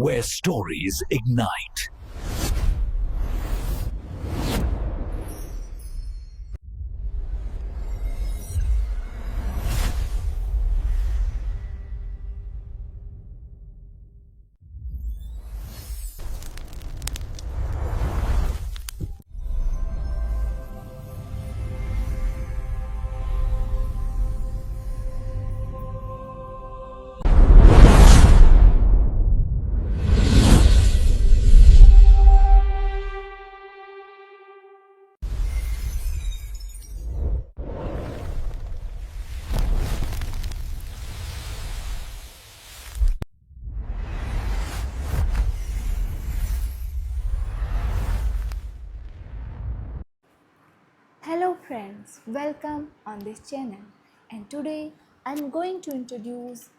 where stories ignite. Hello friends, welcome on this channel, and today I'm going to introduce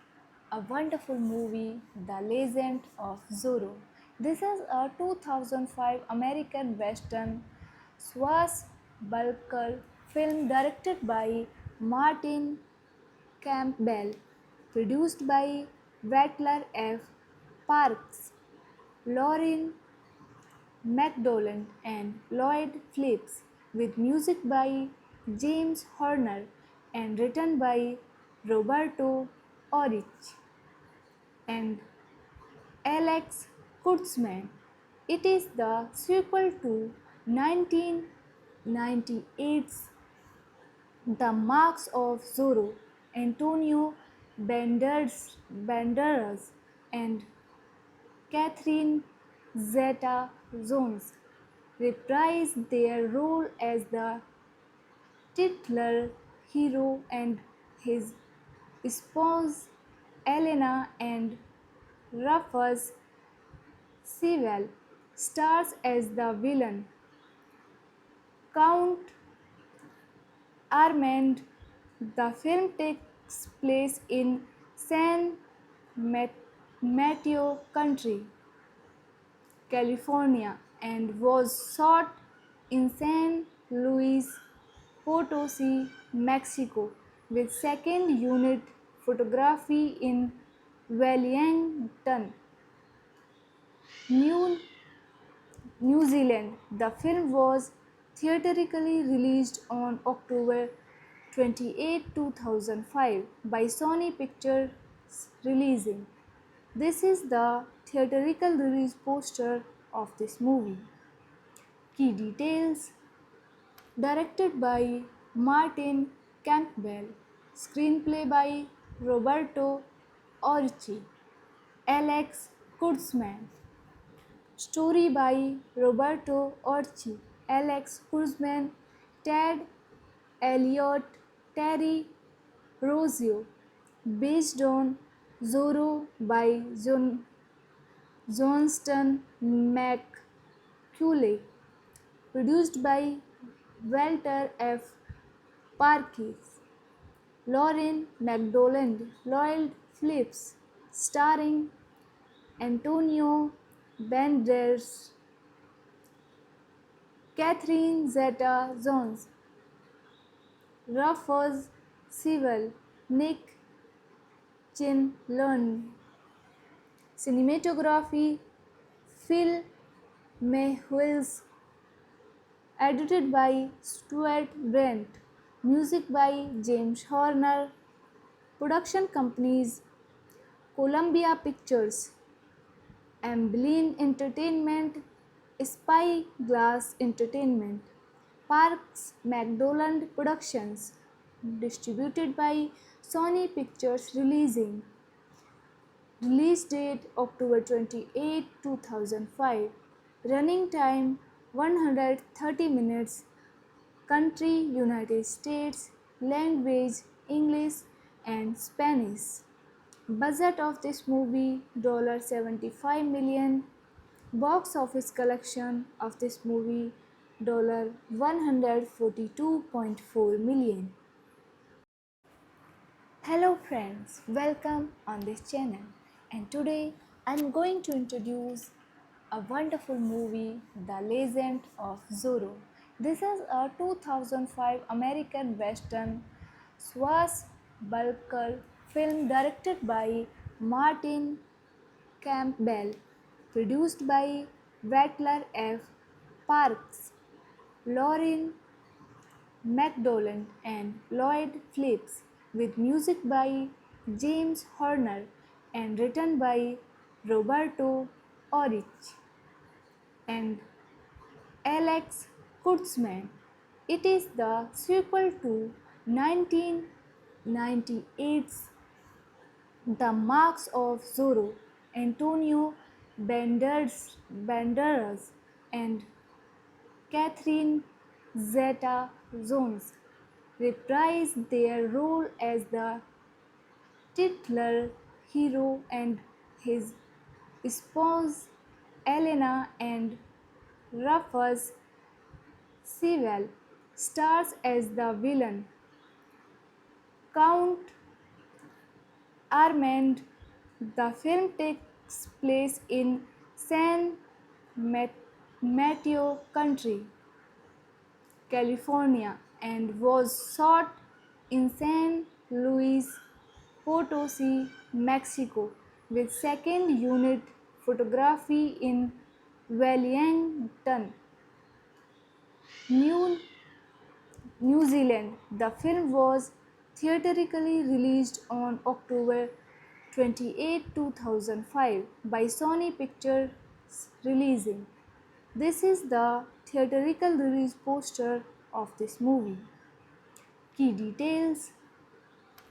a wonderful movie, The Legend of Zorro. This is a 2005 American Western swashbuckler film directed by Martin Campbell, produced by Watler F. Parks, Lauren MacDonald and Lloyd Phillips, with music by James Horner and written by Roberto Orich and Alex Kurtzman. It is the sequel to 1998's The Marks of Zorro. Antonio Banderas and Catherine Zeta-Jones reprised their role as the titular hero, and his spouse Elena and Rufus Sewell stars as the villain Count Armand. The film takes place in San Mateo County, California, and was shot in San Luis Potosi, Mexico, with second unit photography in Wellington, New, New Zealand. The film was theatrically released on October 28, 2005 by Sony Pictures Releasing. This is the theatrical release poster of this movie. Key details: directed by Martin Campbell, screenplay by Roberto Orci, Alex Kurtzman, story by Roberto Orci, Alex Kurtzman, Ted Elliott, Terry Rossio, based on Zorro by Johnston McCulley, produced by Walter F. Parkes, Lauren MacDonald, Lloyd Phillips, starring Antonio Banderas, Catherine Zeta-Jones, Rufus Sewell, Nick Chinlund. Cinematography: Phil Mehwils, edited by Stuart Brent, music by James Horner, production companies: Columbia Pictures, Amblin Entertainment, Spyglass Entertainment, Parks McDonald Productions, distributed by Sony Pictures Releasing. Release date October 28, 2005. Running time 130 minutes. Country United States. Language English and Spanish. Budget of this movie $75 million. Box office collection of this movie $142.4 million. Hello friends, welcome on this channel, and today I'm going to introduce a wonderful movie, The Legend of Zorro. This is a 2005 American Western swashbuckler film directed by Martin Campbell, produced by Wattler F. Parks, Lauren McDowell and Lloyd Phillips, with music by James Horner and written by Roberto Orich and Alex Kurtzman. It is the sequel to 1998's The Marks of Zorro. Antonio Banderas and Catherine Zeta-Jones reprised their role as the titular hero, and his spouse Elena and Rufus Sewell stars as the villain Count Armand. The film takes place in San Mateo County, California, and was shot in San Luis Potosi, Mexico, with second unit photography in Wellington, New, New Zealand. The film was theatrically released on October 28, 2005 by Sony Pictures Releasing. This is the theatrical release poster of this movie. Key details: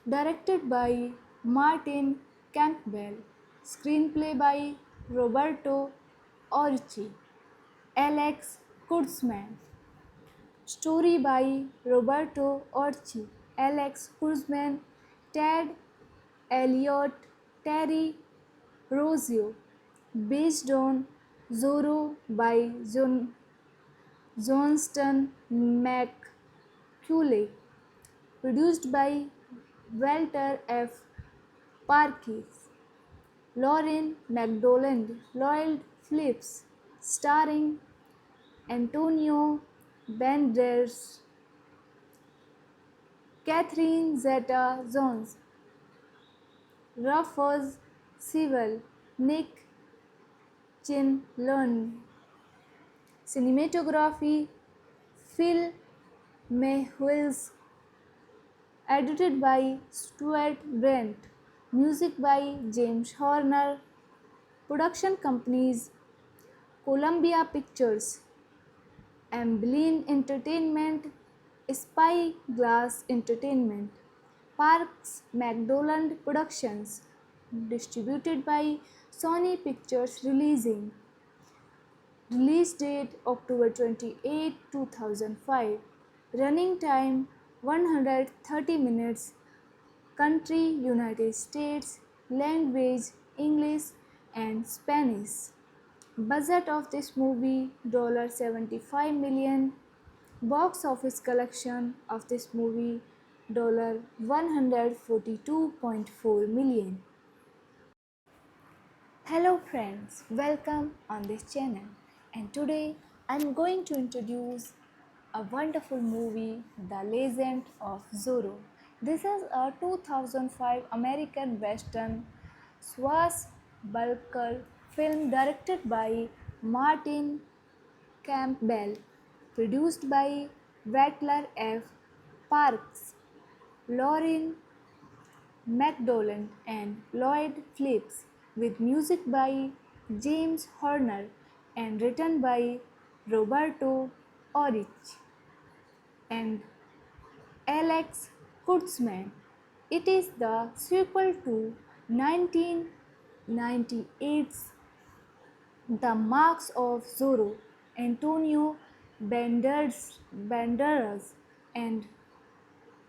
directed by Martin Campbell, screenplay by Roberto Orci, Alex Kurtzman, story by Roberto Orci, Alex Kurtzman, Ted Elliott, Terry Rossio, based on Zorro by Johnston McCulley, produced by Walter F. Parkes, Lauren McDowell, Lloyd Phillips, starring Antonio Banderas, Catherine Zeta-Jones, Rufus Sewell, Nick Chinlund. Cinematography: Phil Mehwils, edited by Stuart Brent, music by James Horner, production companies Columbia Pictures, Amblin Entertainment, Spyglass Entertainment, Parks McDowell Productions, distributed by Sony Pictures Releasing. Release date October 28, 2005. Running time 130 minutes. Country United States. Language English and Spanish. Budget of this movie $75 million. Box office collection of this movie $142.4 million. Hello friends, welcome on this channel, and today I'm going to introduce a wonderful movie, The Legend of Zorro. This is a 2005 American Western swashbuckler film directed by Martin Campbell, produced by Wattler F. Parks, Lauren McDowell and Lloyd Phillips, with music by James Horner and written by Roberto Orich and Alex Kurtzman. It is the sequel to 1998's The Marks of Zorro. Antonio Banderas and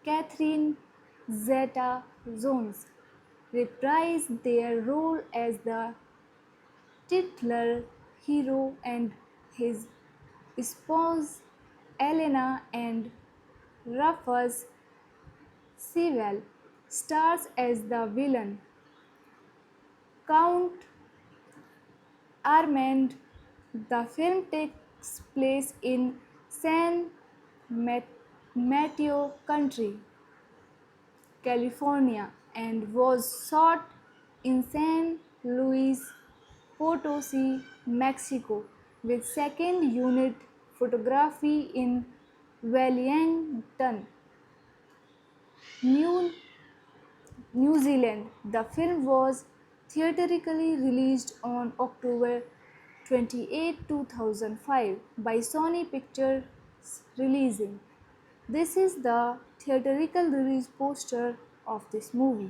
Catherine Zeta-Jones reprised their role as the titular hero, and his spouse Elena and Rufus Sewell stars as the villain Count Armand. The film takes place in San Mateo County, California, and was shot in San Luis Potosi, Mexico, with second unit photography in Wellington, New, New Zealand. The film was theatrically released on October 28, 2005 by Sony Pictures Releasing. This is the theatrical release poster of this movie.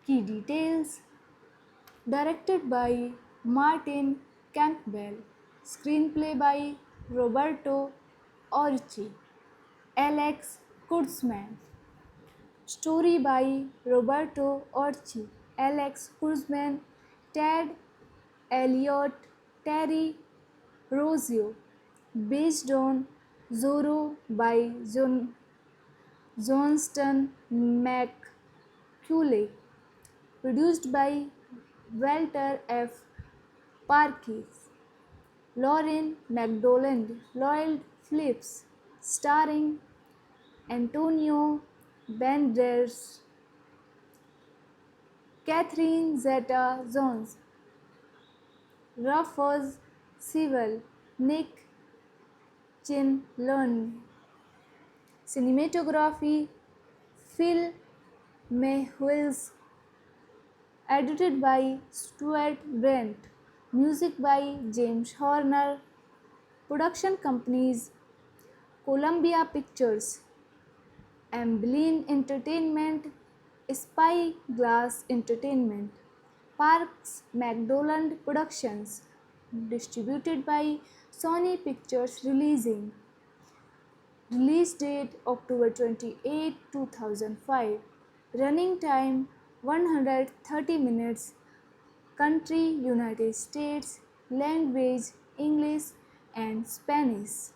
Key details: directed by Martin Campbell, screenplay by Roberto Orci, Alex Kurtzman, story by Roberto Orci, Alex Kurtzman, Ted Elliott, Terry Rossio, based on Zorro by Johnston McCulley, produced by Walter F. Parkes, Lauren McDonald, Lloyd Phillips, starring Antonio Banderas, Catherine Zeta-Jones, Rufus Sewell, Nick Chinlund. Cinematography: Phil Mehwils, edited by Stuart Brent, music by James Horner, production companies: Columbia Pictures, Amblin Entertainment, Spyglass Entertainment, Parks McDonald Productions, distributed by Sony Pictures Releasing. Release date October 28, 2005. Running time 130 minutes. Country United States. Language English and Spanish.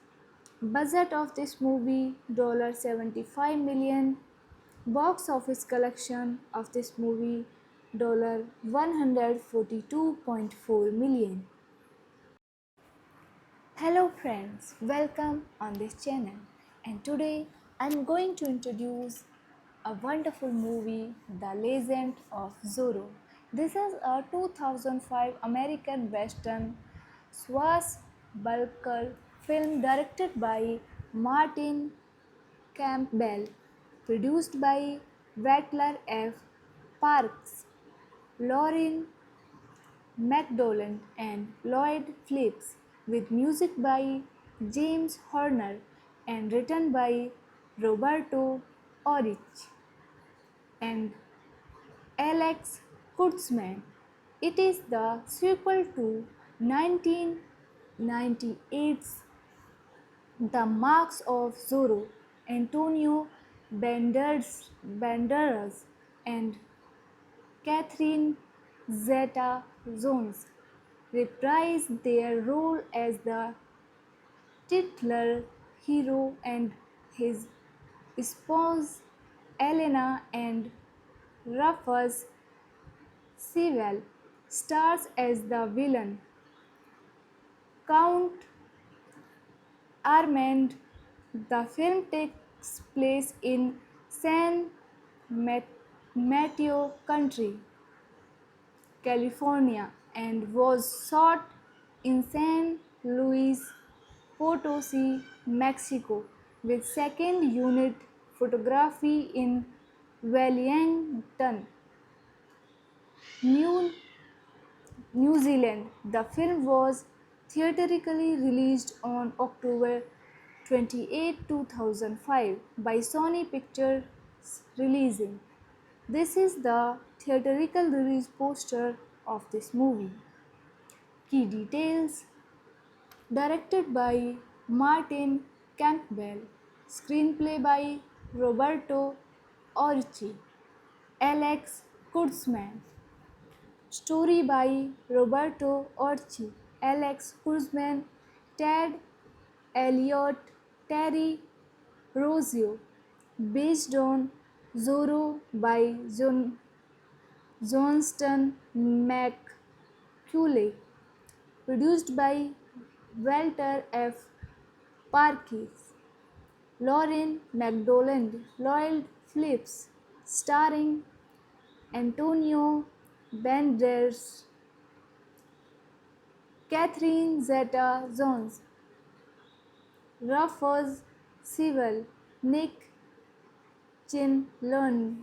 Budget of this movie $75 million. Box office collection of this movie $142.4 million. Hello friends, welcome on this channel, and today I'm going to introduce a wonderful movie, The Legend of Zorro. This is a 2005 American Western swashbuckler film directed by Martin Campbell, produced by Walter F. Parkes, Lauren McDonald and Lloyd Phillips, with music by James Horner and written by Roberto Orich and Alex Kurtzman. It is the sequel to 1998's The Marks of Zorro. Antonio Banderas and Catherine Zeta-Jones reprised their role as the titular hero, and his spouse Elena and Rufus Sewell stars as the villain Count Armand. The film takes place in San Mateo County, California, and was shot in San Luis Potosi, Mexico, with second unit photography in Wellington, New, New Zealand. The film was theatrically released on October 28, 2005 by Sony Pictures Releasing. This is the theatrical release poster of this movie. Key details: directed by Martin Campbell, screenplay by Roberto Orci, Alex Kurtzman, story by Roberto Orci, Alex Kurtzman, Ted Elliott, Terry Rossio, based on Zorro by Johnston McCulley, produced by Walter F. Parkes, Lauren McDonald, Lloyd Phillips, starring Antonio Banderas, Catherine Zeta-Jones, Rufus Sewell, Nick Chin-Lund.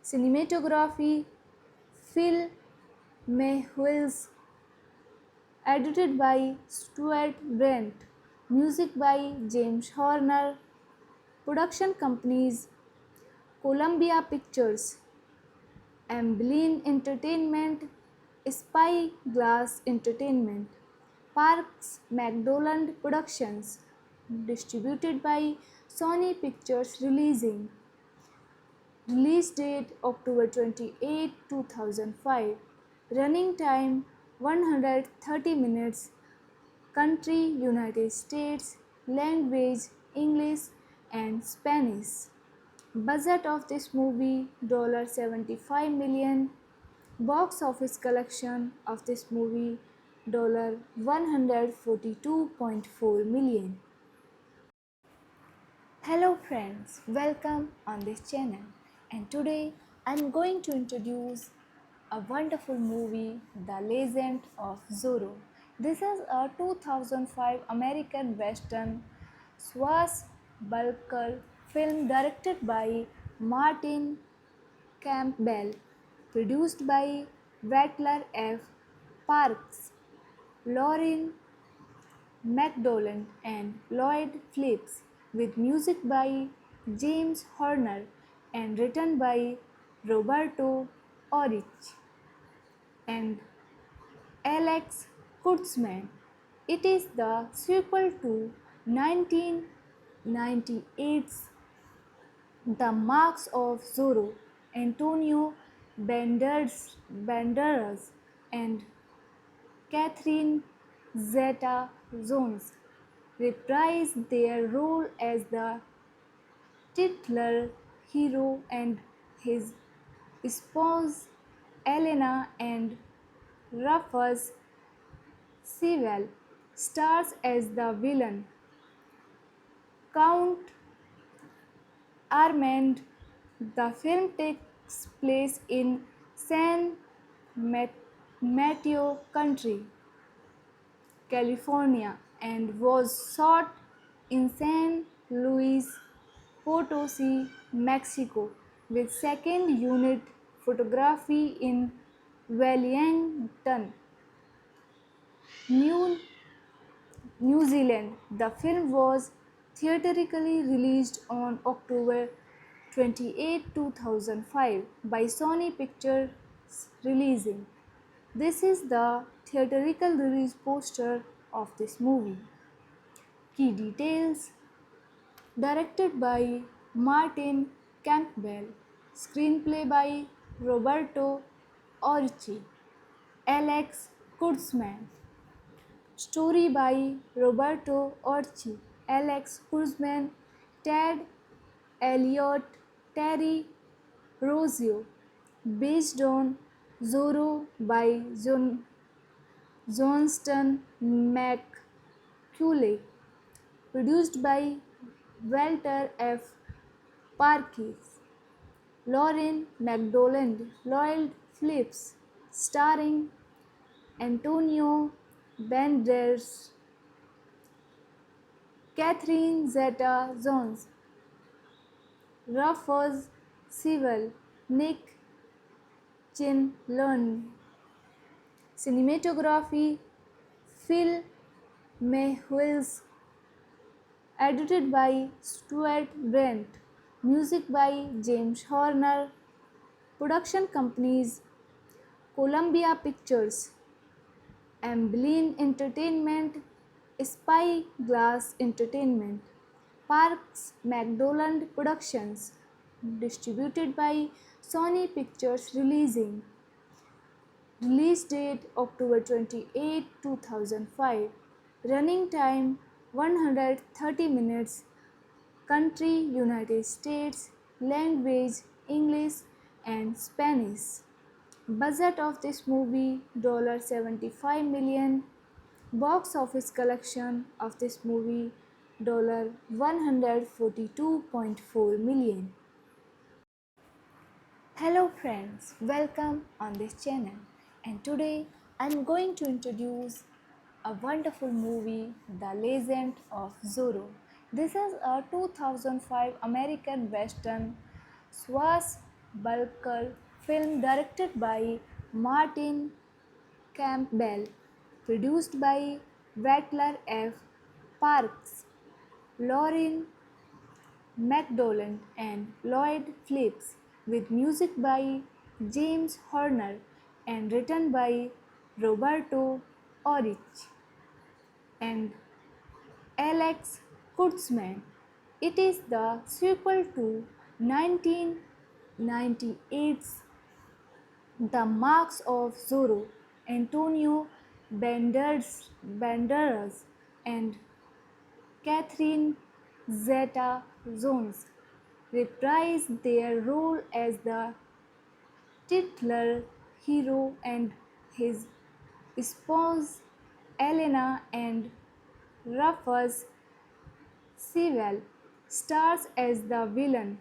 Cinematography Phil Mehwils, edited by Stuart Brent, music by James Horner, production companies Columbia Pictures, Amblin Entertainment, Spyglass Entertainment, Parks McDonald Productions, distributed by Sony Pictures Releasing. Release date October 28, 2005. Running time 130 minutes. Country United States. Language English and Spanish. Budget of this movie $75 million. Box office collection of this movie $142.4 million. Hello friends, welcome on this channel, and today I'm going to introduce a wonderful movie, The Legend of Zorro. This is a 2005 American Western swashbuckler film directed by Martin Campbell, produced by Rattler F. Parks, Lauren McDowell and Lloyd Phillips, with music by James Horner and written by Roberto Orich and Alex Kurtzman. It is the sequel to 1998's The Marks of Zorro. Antonio Banderas and Catherine Zeta-Jones reprised their role as the titular hero, and his spouse Elena and Rufus Sewell stars as the villain Count Armand. The film takes place in San Mateo County, California, and was shot in San Luis Potosi, Mexico, with second unit photography in Wellington, New Zealand. The film was theatrically released on October 28, 2005 by Sony Pictures Releasing. This is the theatrical release poster of this movie. Key details: directed by Martin Campbell, screenplay by Roberto Orci, Alex Kurtzman, story by Roberto Orci, Alex Kurtzman, Ted Elliott, Terry Rossio, based on Zorro by Johnston McCulley, produced by Walter F. Parkes, Lauren McDowell, Lloyd Phillips, starring Antonio Banderas, Catherine Zeta-Jones, Rufus Sewell, Nick Chin-Lund. Cinematography Phil Mehwils, edited by Stuart Brent, music by James Horner, production companies Columbia Pictures, Amblin Entertainment, Spyglass Entertainment, Parks McDonald Productions, distributed by Sony Pictures Releasing. Release date October 28, 2005. Running time 130 minutes. Country United States. Language English and Spanish. Budget of this movie $75 million. Box office collection of this movie $142.4 million. Hello friends, welcome on this channel, and today I'm going to introduce a wonderful movie, The Legend of Zorro. This is a 2005 American Western swashbuckler film directed by Martin Campbell, produced by Wattler F. Parks, Lauren McDowell, and Lloyd Phillips, with music by James Horner and written by Roberto Orich and Alex Kurtzman. It is the sequel to 1998's The Marks of Zorro. Antonio Banderas and Catherine Zeta-Jones reprised their role as the titular hero, and his spouse Elena and Rufus Sewell stars as the villain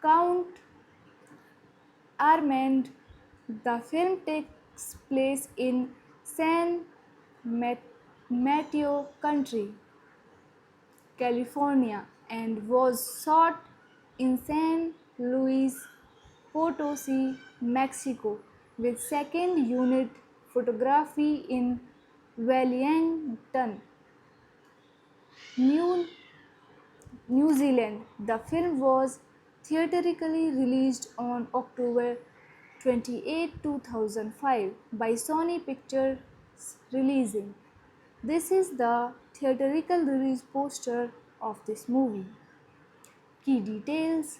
Count Armand. The film takes place in San Mateo County, California, and was shot in San Luis Potosi, Mexico, with second unit photography in Wellington, New, New Zealand. The film was theatrically released on October 28, 2005 by Sony Pictures Releasing. This is the theatrical release poster of this movie. Key details: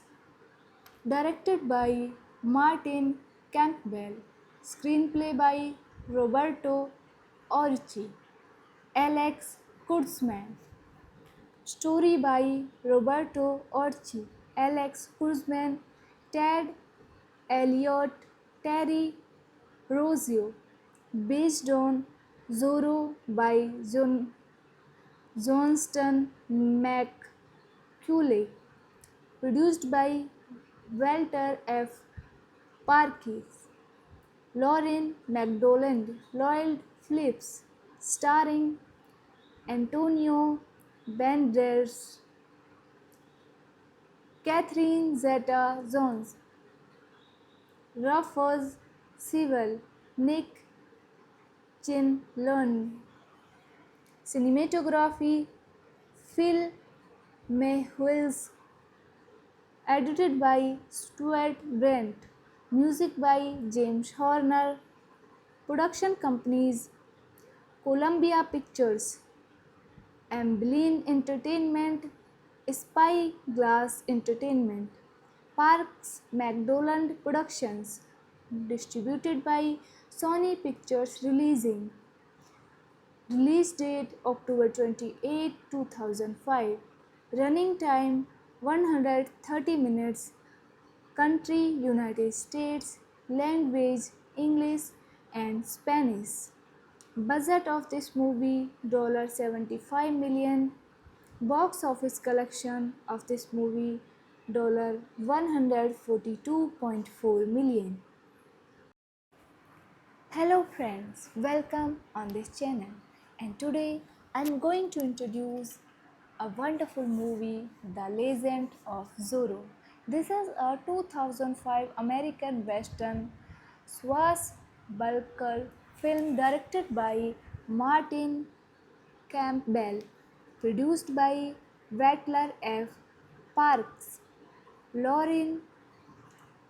directed by Martin Campbell, screenplay by Roberto Orci, Alex Kurtzman, story by Roberto Orci, Alex Kurtzman, Ted Elliott, Terry Rossio, based on Zorro by Johnston McCulley, produced by Walter F. Parkes, Lauren McDowell, Lloyd Phillips, starring Antonio Banderas, Catherine Zeta-Jones, Rufus Sewell, Nick Chinlund. Cinematography: Phil Mehwils, edited by Stuart Brent, music by James Horner, production companies: Columbia Pictures, Amblin Entertainment, Spyglass Entertainment, Parks McDowell Productions, distributed by Sony Pictures Releasing. Release date October 28, 2005. Running time 130 minutes. Country United States. Language English and Spanish. Budget of this movie $75 million. Box office collection of this movie $142.4 million. Hello friends, welcome on this channel, and today I'm going to introduce a wonderful movie, The Legend of Zorro. This is a 2005 American Western swashbuckler film directed by Martin Campbell, produced by Wattler F. Parks, Lauren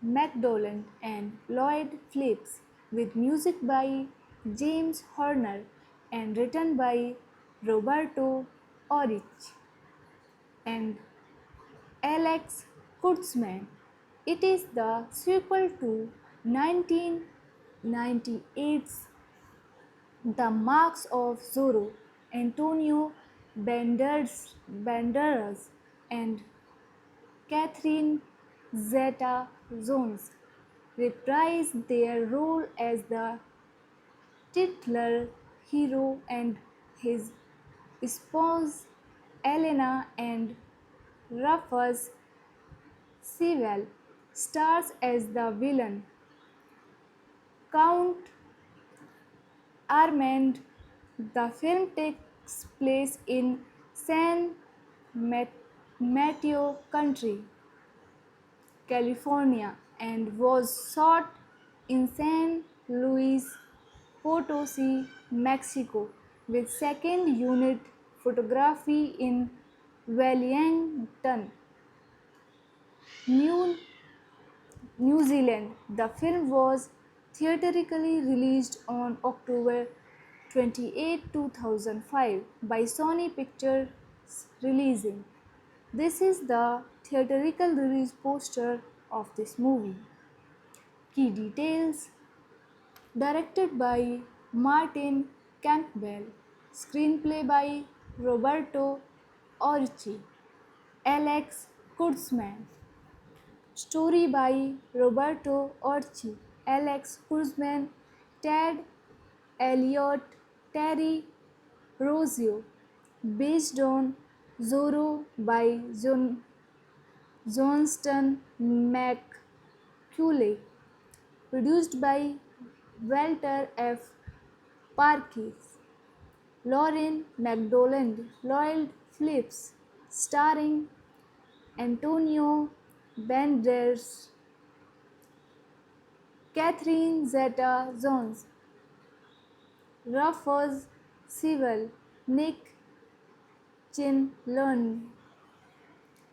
McDowell, and Lloyd Phillips, with music by James Horner and written by Roberto Orich and Alex Kurtzman. It is the sequel to 1998's The Marks of Zorro. Antonio Banderas and Catherine Zeta-Jones reprised their role as the titular hero, and his spouse Elena and Rufus Sewell stars as the villain Count Armand. The film takes place in San Mateo County, California, and was shot in San Luis Potosi, Mexico, with second unit photography in Wellington, New, New Zealand. The film was theatrically released on October 28, 2005 by Sony Pictures Releasing. This is the theatrical release poster of this movie. Key details: directed by Martin Campbell, screenplay by Roberto Orci, Alex Kurtzman, story by Roberto Orci, Alex Kurtzman, Ted Elliott, Terry Rossio, based on Zorro by Johnston McCulley, produced by Walter F. Parkes, Lauren McDonald, Lloyd Phillips, starring Antonio Banderas, Catherine Zeta-Jones, Rufus Sewell, Nick Chinlund.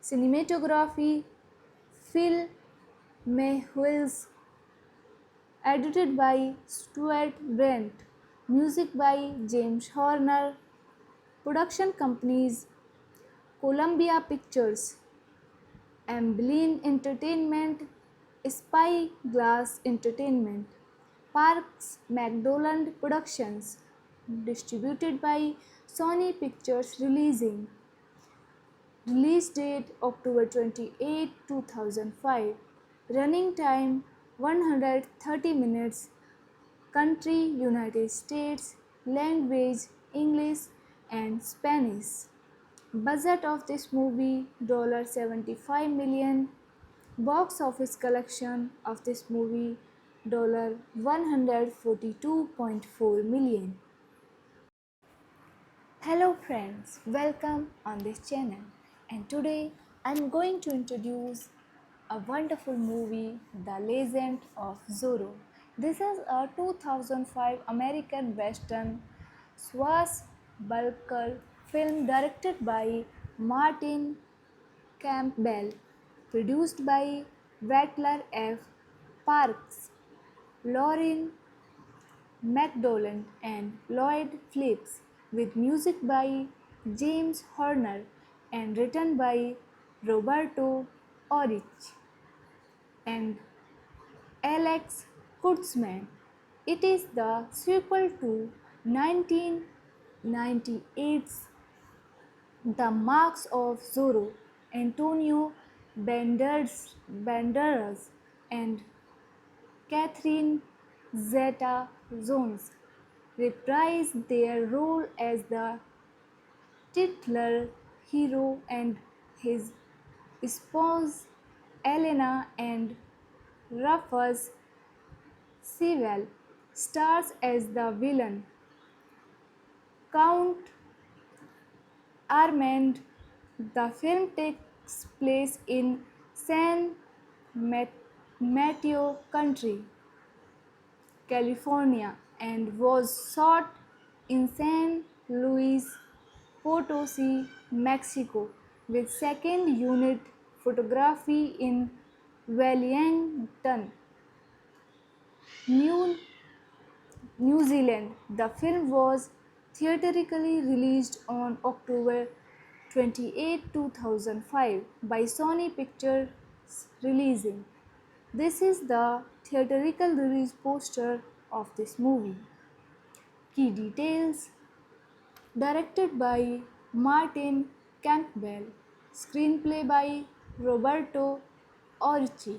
Cinematography: Phil Mehwils, edited by Stuart Brent, music by James Horner, production companies: Columbia Pictures, Amblin Entertainment, Spyglass Entertainment, Parks McDonald Productions, distributed by Sony Pictures Releasing. Release date October 28, 2005. Running time 130 minutes. Country United States. Language English and Spanish. Budget of this movie $75 million. Box office collection of this movie $142.4 million. Hello friends, welcome on this channel, and today I'm going to introduce a wonderful movie, The Legend of Zorro. This is a 2005 American Western swashbuckler film directed by Martin Campbell, produced by Walter F. Parkes, Lauren McDonald and Lloyd Phillips, with music by James Horner and written by Roberto Orich and Alex Kurtzman. It is the sequel to 1998's The Marks of Zorro. Antonio Banderas and Catherine Zeta-Jones reprised their role as the titular hero, and his spouse Elena and Rufus Sewell stars as the villain Count Armand. The film takes place in San Mateo County, California, and was shot in San Luis Potosi, Mexico, with second unit photography in Wellington, New, New Zealand. The film was theatrically released on October 28, 2005 by Sony Pictures Releasing. This is the theatrical release poster of this movie. Key details: directed by Martin Campbell, screenplay by Roberto Orci,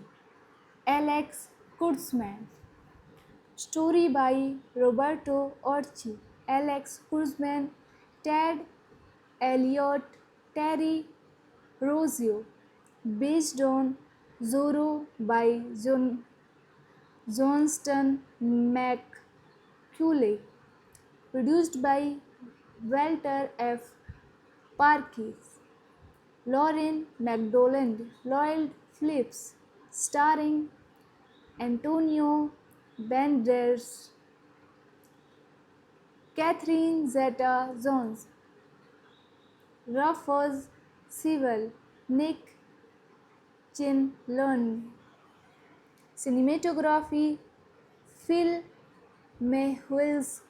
Alex Kurtzman, story by Roberto Orci, Alex Kurtzman, Ted Elliott, Terry Rossio, based on Zorro by Johnston McCulley, Produced by Walter F. Parkes, Lauren McDonald, Lloyd Phillips, starring Antonio Banderas, Catherine Zeta-Jones, Rufus Sewell, Nick Chinlund. Cinematography Phil Mehwils,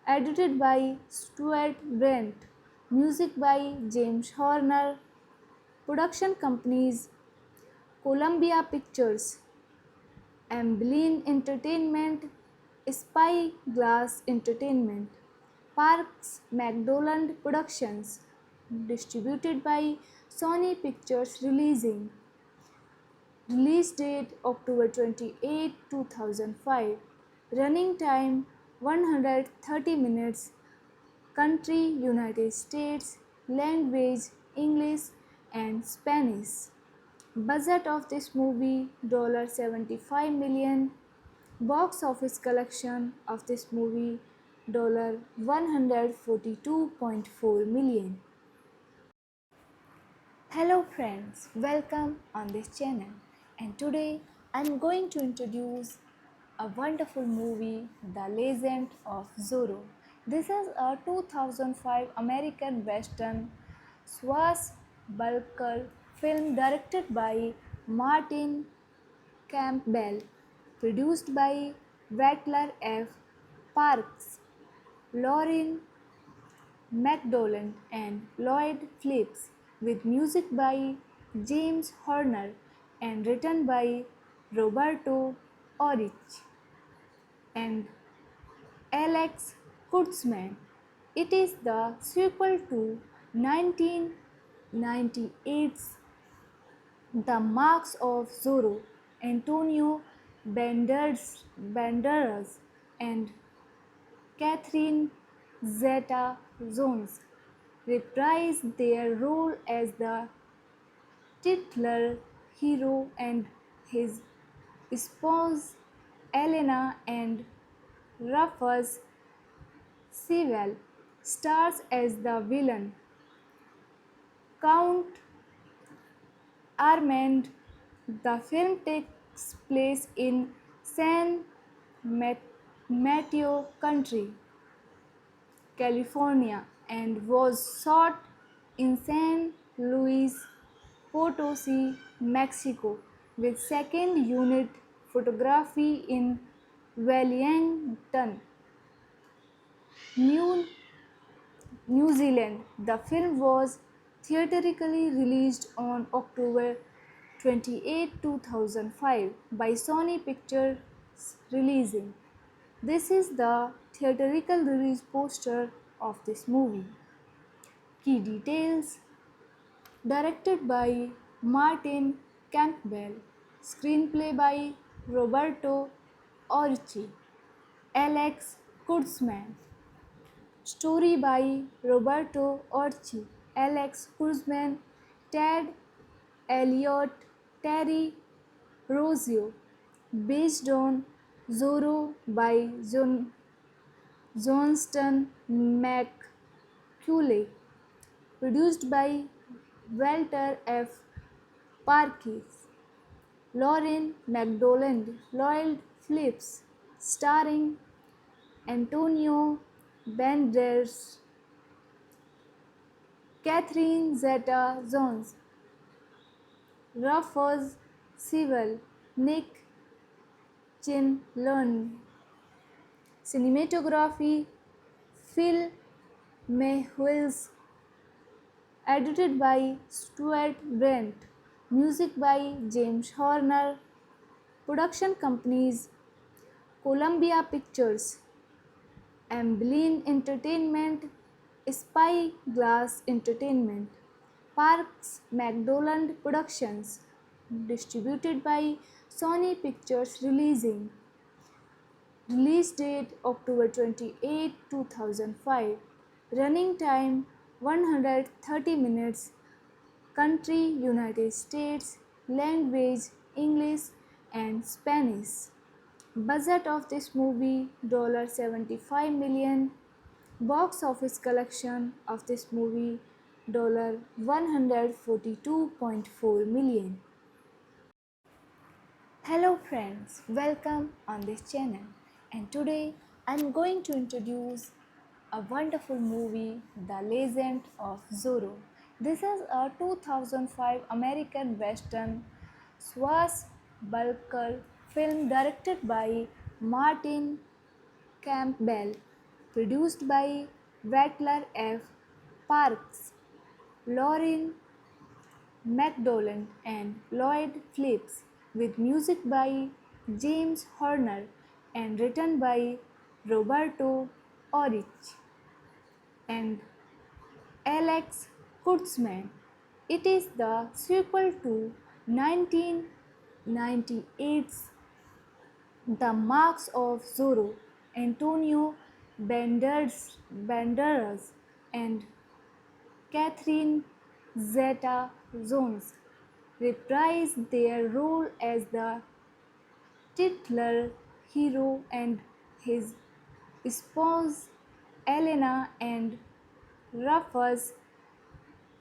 edited by Stuart Brent, music by James Horner, production companies Columbia Pictures, Amblin Entertainment, Spyglass Entertainment, Parks McDonald Productions, distributed by Sony Pictures Releasing. Release date October 28, 2005. Running time 130 minutes. Country United States. Language English and Spanish. Budget of this movie $75 million. Box office collection of this movie $142.4 million. Hello friends, welcome on this channel, and today I'm going to introduce a wonderful movie, The Legend of Zorro. This is a 2005 American Western swashbuckler film directed by Martin Campbell, produced by Walter F. Parks, Lauren McDonald and Lloyd Phillips, with music by James Horner and written by Roberto Orich and Alex Kurtzman. It is the sequel to 1998's The Marks of Zorro. Antonio Banderas and Catherine Zeta-Jones reprised their role as the titular hero, and his spouse Elena and Rufus Sewell stars as the villain Count Armand. The film takes place in San Mateo County, California, and was shot in San Luis Potosi, Mexico, with second unit photography in Wellington, New, New Zealand. The film was theatrically released on October 28, 2005 by Sony Pictures Releasing. This is the theatrical release poster of this movie. Key details: directed by Martin Campbell, screenplay by Roberto Orci, Alex Kurtzman, story by Roberto Orci, Alex Kurtzman, Ted Elliott, Terry Rossio, based on Zorro by Johnston McCulley, produced by Walter F. Parkes, Lauren McDonald, Lloyd Phillips, starring Antonio Banderas, Catherine Zeta-Jones, Rufus Sewell, Nick Chinlund. Cinematography Phil Mehwils, edited by Stuart Brent, music by James Horner, production companies Columbia Pictures, Amblin Entertainment, Spyglass Entertainment, Parks McDonald Productions, distributed by Sony Pictures Releasing. Release date October 28, 2005. Running time 130 minutes. Country United States. Language English and Spanish. Budget of this movie $75 million. Box office collection of this movie $142.4 million. Hello friends, welcome on this channel. And today I'm going to introduce a wonderful movie, The Legend of Zorro. This is a 2005 American Western swashbuckler film directed by Martin Campbell, produced by Rattler F. Parks, Lauren McDowell and Lloyd Phillips, with music by James Horner and written by Roberto Orich and Alex Kurtzman. It is the sequel to 1998's The Marks of Zorro. Antonio Banderas and Catherine Zeta-Jones reprised their role as the titular hero, and his spouse Elena and Rufus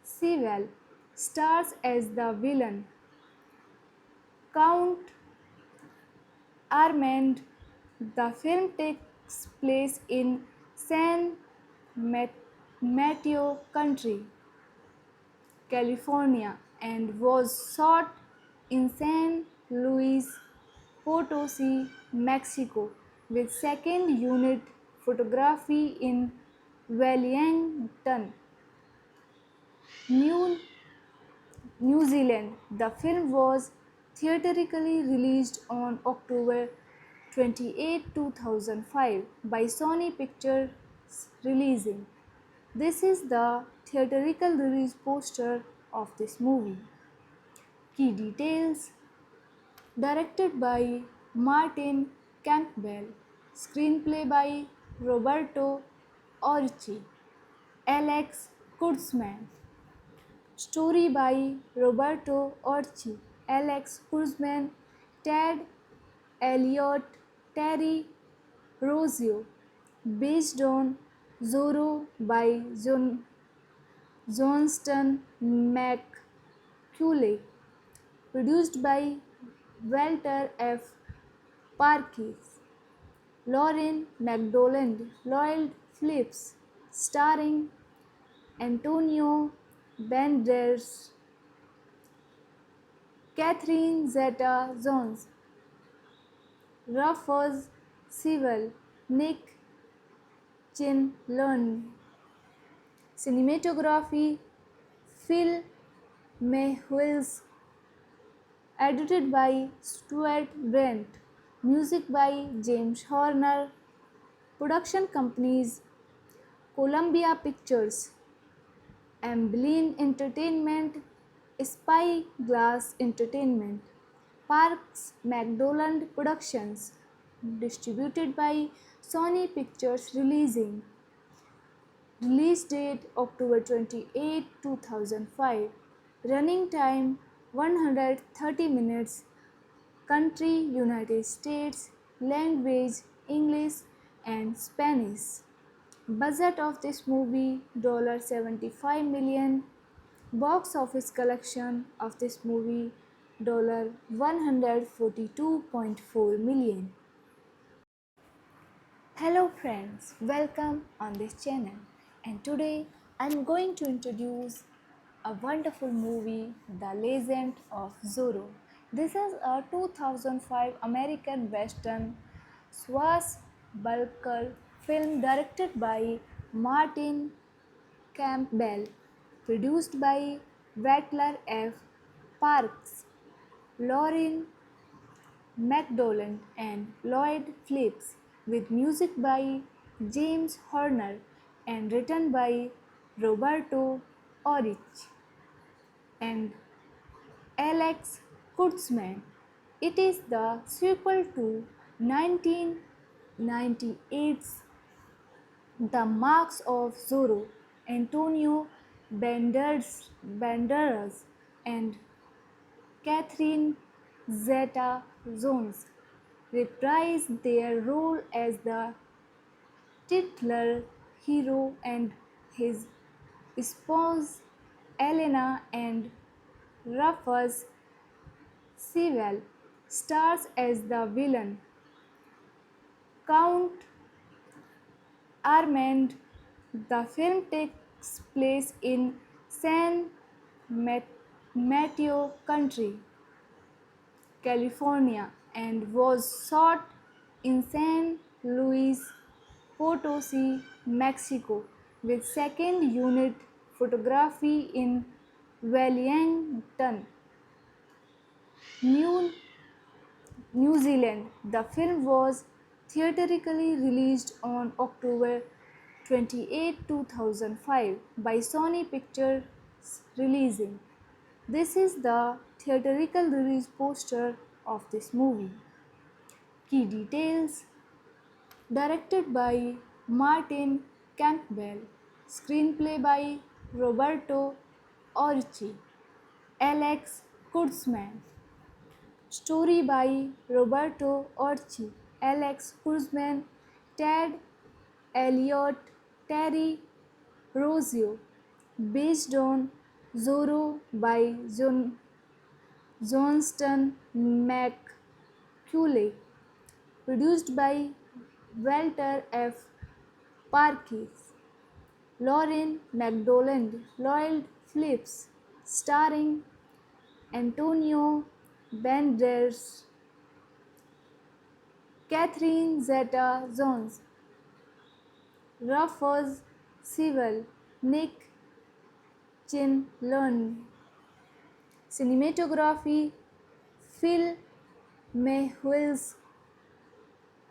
Sewell stars as the villain Count Armand. The film takes place in San Mateo County, California, and was shot in San Luis Potosi, Mexico, with second unit photography in Wellington, New, New Zealand. The film was theatrically released on October 28, 2005 by Sony Pictures Releasing. This is the theatrical release poster of this movie. Key details: directed by Martin Campbell, screenplay by Roberto Orci, Alex Kurtzman, story by Roberto Orci, Alex Kurtzman, Ted Elliott, Terry Rossio, based on Zorro by Johnston McCulley, produced by Walter F. Parkes, Lauren McDowell, Lloyd Phillips, starring Antonio Banderas, Catherine Zeta-Jones, Rufus Sewell, Nick Chinlund. Cinematography: Phil Mehwils, edited by Stuart Brent, music by James Horner. Production companies: Columbia Pictures, Amblin Entertainment, Spyglass Entertainment, Parks McDowell Productions, distributed by Sony Pictures Releasing. Release date October 28, 2005. Running time 130 minutes. Country United States. Language English and Spanish. Budget of this movie $75 million. Box office collection of this movie $142.4 million. Hello friends, welcome on this channel, and today I'm going to introduce a wonderful movie, The Legend of Zorro. This is a 2005 American Western swashbuckler film directed by Martin Campbell, produced by Rattler F. Parks, Lauren McDowell and Lloyd Phillips, with music by James Horner and written by Roberto Orich and Alex Kurtzman. It is the sequel to 1998's The Marks of Zorro. Antonio Banderas and Catherine Zeta-Jones reprised their role as the titular hero and his spouse Elena and Rufus Sewell stars as the villain Count Armand. The film takes place in San Mateo County, California, and was shot in San Luis Potosi, Mexico, with second unit photography in Wellington, New, New Zealand. The film was theatrically released on October 28, 2005 by Sony Pictures Releasing. This is the theatrical release poster of this movie. Key details: directed by Martin Campbell, screenplay by Roberto Orci, Alex Kurtzman, story by Roberto Orci, Alex Kurtzman, Ted Elliott, Terry Rossio, based on Zorro by Johnston McCulley, produced by Walter F. Parkes, Lauren McDonald, Lloyd Phillips, starring Antonio Banderas, Catherine Zeta-Jones, Rufus Sewell, Nick Chinlund. Cinematography: Phil Mehwils,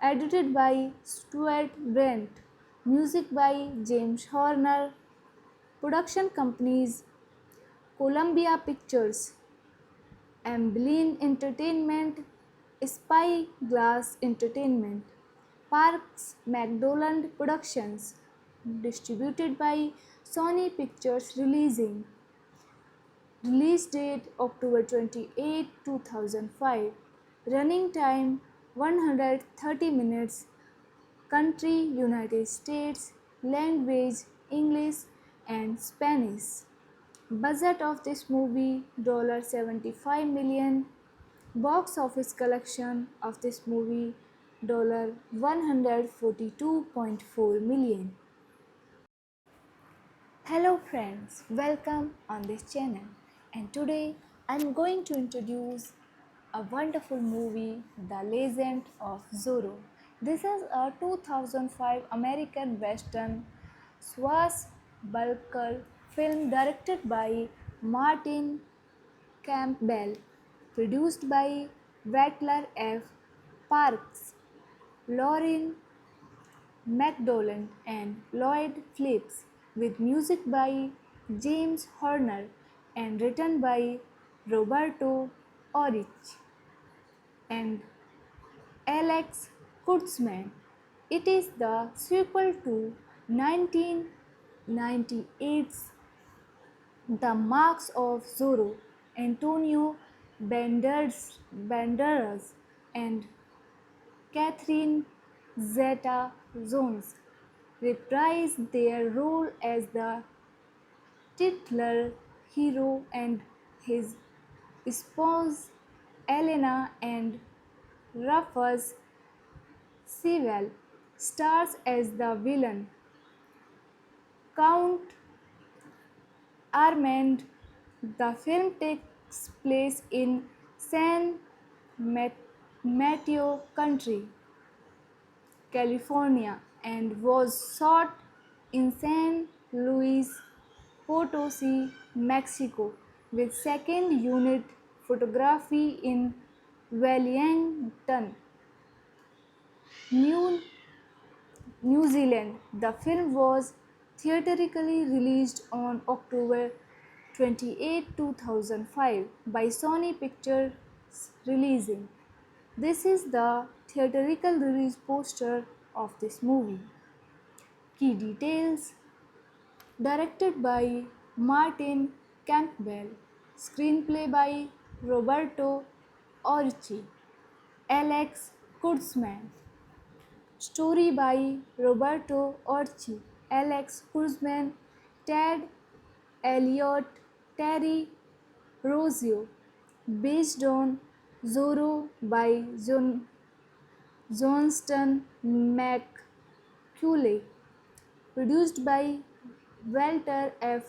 edited by Stuart Brent, music by James Horner, production companies: Columbia Pictures, Amblin Entertainment, Spyglass Entertainment, Parks McDonald Productions, distributed by Sony Pictures Releasing. Release date October 28, 2005. Running time 130 minutes. Country United States. Language English and Spanish. Budget of this movie $75 million. Box office collection of this movie $142.4 million. Hello friends, welcome on this channel, and today I'm going to introduce a wonderful movie, The Legend of Zorro. This is a 2005 American Western swashbuckler film directed by Martin Campbell, produced by Walter F. Parkes, Lauren McDonald and Lloyd Phillips, with music by James Horner and written by Roberto Orich and Alex Kurtzman. It is the sequel to 1998's The Marks of Zorro. Antonio Banderas and Catherine Zeta-Jones reprised their role as the titular hero and his spouse Elena and Rufus Sewell stars as the villain Count Armand. The film takes place in San Mateo County, California, and was shot in San Luis Potosi, Mexico, with second unit photography in Wellington, New, New Zealand. The film was theatrically released on October 28, 2005 by Sony Pictures Releasing. This is the theatrical release poster of this movie. Key details: directed by Martin Campbell, screenplay by Roberto Orci, Alex Kurtzman. Story by Roberto Orci, Alex Kurtzman, Ted Elliott, Terry Rossio. Based on Zorro by Johnston McCulley. Produced by Walter F.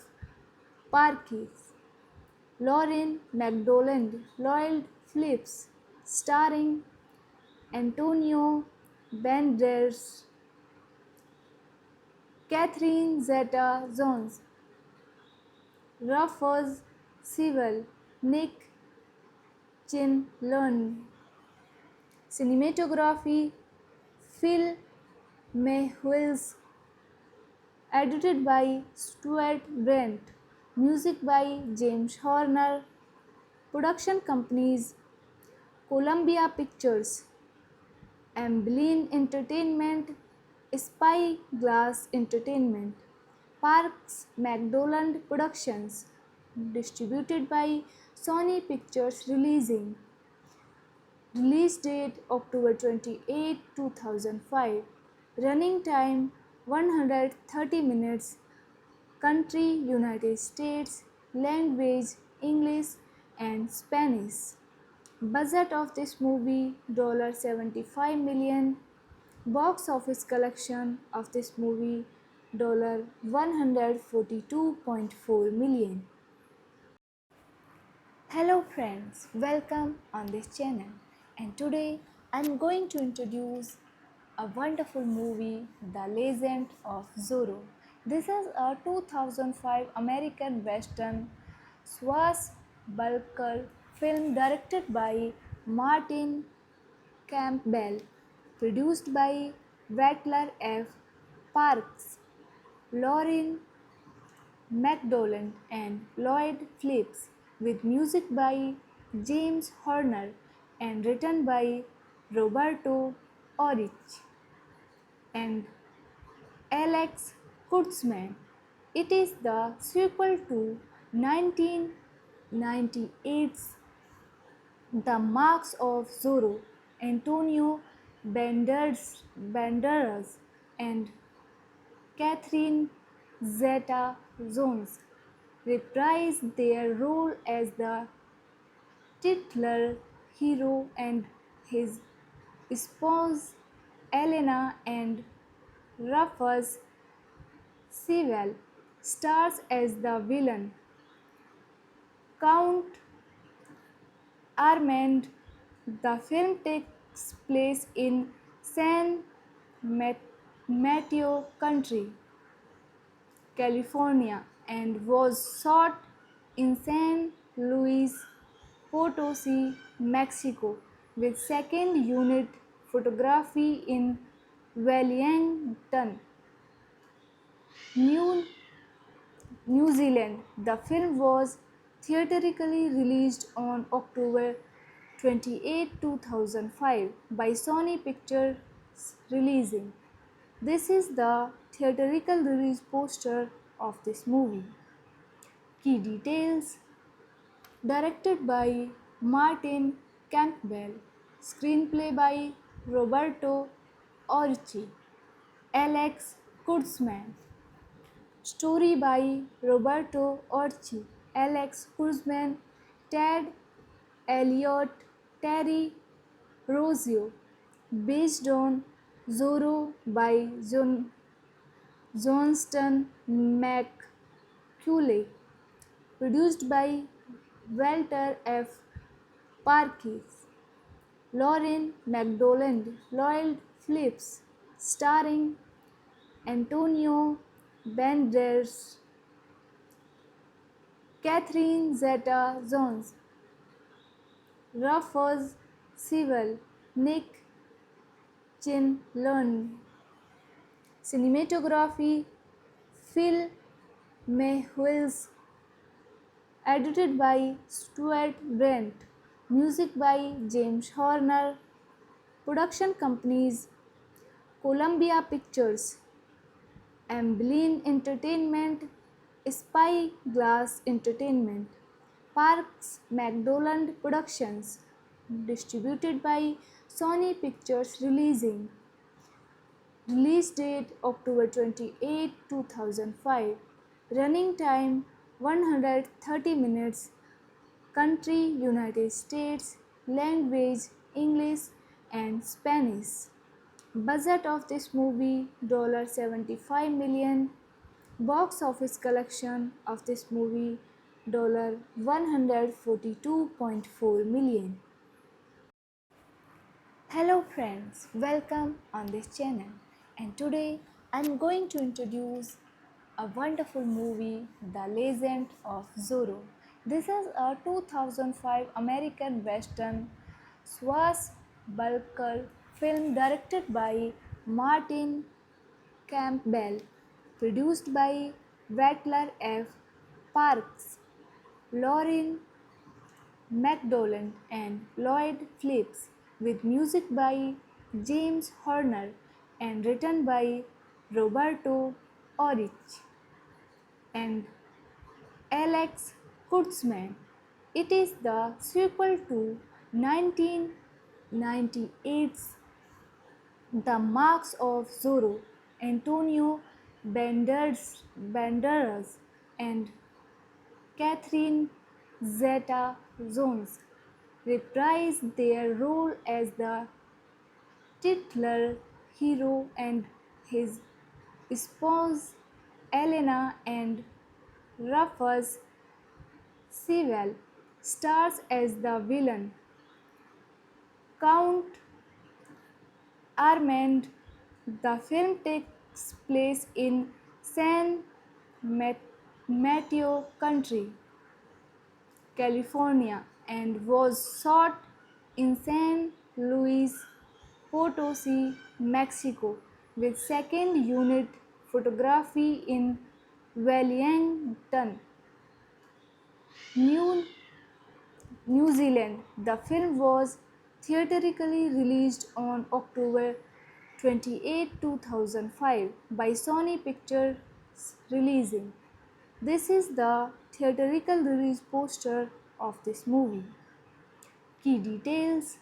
Parkes. Lauren McDonald, Lloyd Phillips, starring Antonio Banderas, Catherine Zeta-Jones, Rufus Sewell, Nick Chinlund. Cinematography Phil Mehwils, edited by Stuart Brent, music by James Horner, production companies Columbia Pictures, Amblin Entertainment, Spyglass Entertainment, Parks McDonald Productions, distributed by Sony Pictures Releasing. Release date October 28, 2005. Running time 130 minutes. Country United States. Language English and Spanish. Budget of this movie $75 million. Box office collection of this movie $142.4 million. Hello friends, welcome on this channel, and today I'm going to introduce a wonderful movie, The Legend of Zorro. This is a 2005 American Western swashbuckler film directed by Martin Campbell, produced by Walter F. Parkes, Lauren McDonald and Lloyd Phillips, with music by James Horner and written by Roberto Orich and Alex Kurtzman. It is the sequel to 1998's The Marks of Zorro. Antonio Banderas and Catherine Zeta-Jones reprised their role as the titular hero, and his spouse Elena and Rufus Sewell stars as the villain Count Armand. The film takes place in San Mateo County, California, and was shot in San Luis Potosi, Mexico, with second unit photography in Wellington, New, New Zealand. The film was theatrically released on October 28, 2005 by Sony Pictures Releasing. This is the theatrical release poster of this movie. Key details: directed by Martin Campbell, screenplay by Roberto Orci, Alex Kurtzman, story by Roberto Orci, Alex Kurtzman, Ted Elliott, Terry Rossio, based on Zorro by Johnston McCulley, produced by Walter F. Parkes, Lauren McDonald, Lloyd Phillips, starring Antonio Banderas, Catherine Zeta-Jones, Rufus Sewell, Nick Chinlund. Cinematography Phil Mehwils, edited by Stuart Brent, music by James Horner, production companies Columbia Pictures, Amblin Entertainment, Spyglass Entertainment, Parks McDonald Productions, distributed by Sony Pictures Releasing. Release date October 28, 2005. Running time 130 minutes. Country United States. Language English and Spanish. Budget of this movie $75 million. Box office collection of this movie $142.4 million. Hello friends, welcome on this channel, and today I'm going to introduce a wonderful movie, The Legend of Zorro. This is a 2005 American Western swashbuckler film directed by Martin Campbell, produced by Rattler F. Parks, Lauren McDowell and Lloyd Phillips, with music by James Horner and written by Roberto Orich and Alex Kurtzman. It is the sequel to 1998's The Marks of Zorro. Antonio Banderas and Catherine Zeta-Jones reprised their role as the titular hero, and his spouse Elena and Rufus Sewell stars as the villain Count Armand. The film takes place in San Mateo County, California, and was shot in San Luis Potosi, Mexico, with second unit photography in Wellington, New, New Zealand. The film was theatrically released on October 28, 2005 by Sony Pictures Releasing. This is the theatrical release poster of this movie. Key details: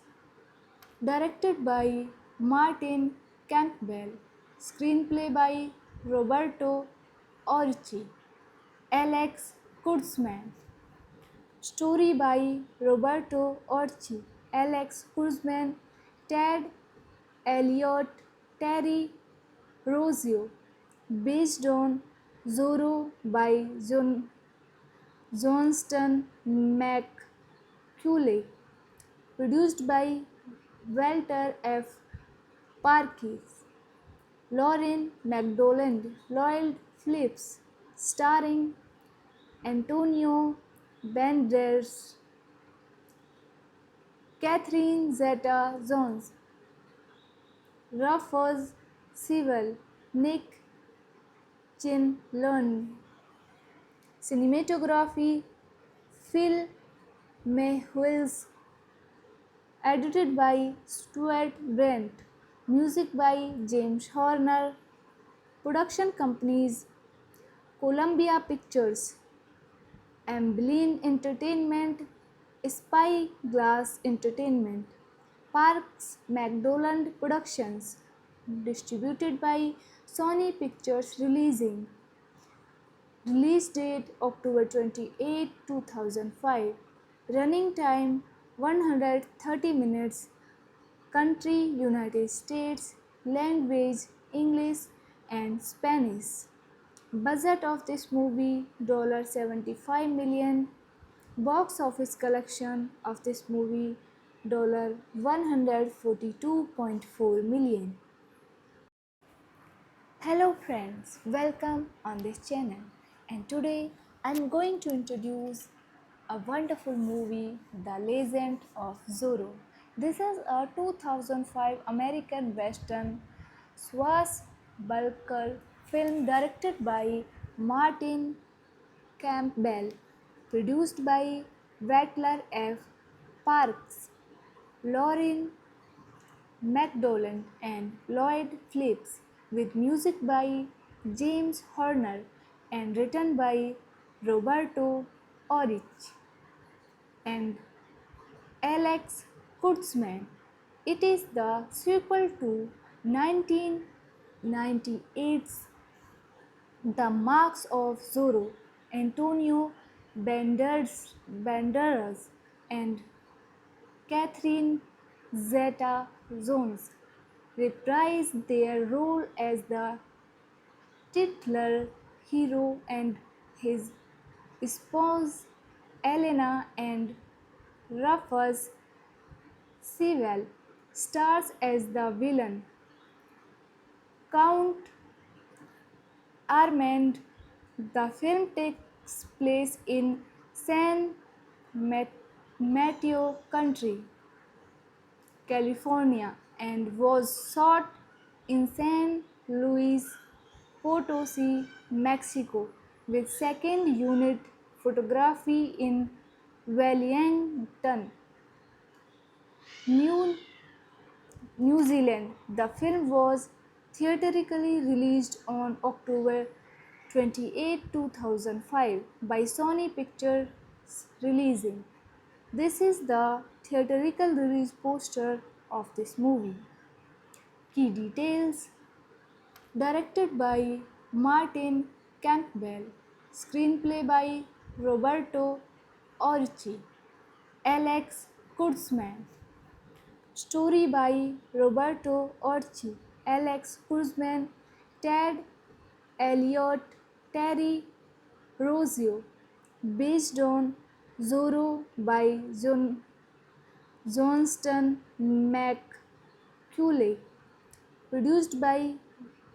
directed by Martin Campbell, screenplay by Roberto Orci, Alex Kurtzman, story by Roberto Orci, Alex Kurtzman, Ted Elliott, Terry Rossio, based on Zorro by Johnston McCulley, produced by Walter F. Parkes, Lauren McDowell, Lloyd Phillips, starring Antonio Banderas, Catherine Zeta-Jones, Rufus Sewell, Nick Chinlund. Cinematography Phil Mehwils, edited by Stuart Brent, music by James Horner, production companies Columbia Pictures, Amblin Entertainment, Spyglass Entertainment, Parks McDowell Productions, distributed by Sony Pictures Releasing. Release date October 28, 2005. Running time 130 minutes. Country United States. Language English and Spanish. Budget of this movie $75 million. Box office collection of this movie $142.4 million. Hello friends, welcome on this channel, and today I'm going to introduce a wonderful movie, The Legend of Zorro. This is a 2005 American Western swashbuckler film directed by Martin Campbell, produced by Rattler F. Parks, Lauren McDowell and Lloyd Phillips, with music by James Horner and written by Roberto Orich and Alex Kurtzman. It is the sequel to 1998's The Marks of Zorro. Antonio Banderas and Catherine Zeta-Jones reprised their role as the titular hero and his spouse Elena and Rufus Sewell stars as the villain Count Armand. The film takes place in San Mateo County, California, and was shot in San Luis Potosi, Mexico, with second unit photography in Wellington, New, New Zealand. The film was theatrically released on October 28, 2005 by Sony Pictures Releasing. This is the theatrical release poster of this movie. Key details: directed by Martin Campbell, screenplay by Roberto Orci, Alex Kurtzman, story by Roberto Orci, Alex Kurtzman, Ted Elliott, Terry Rossio, based on Zorro by Johnston McCulley, produced by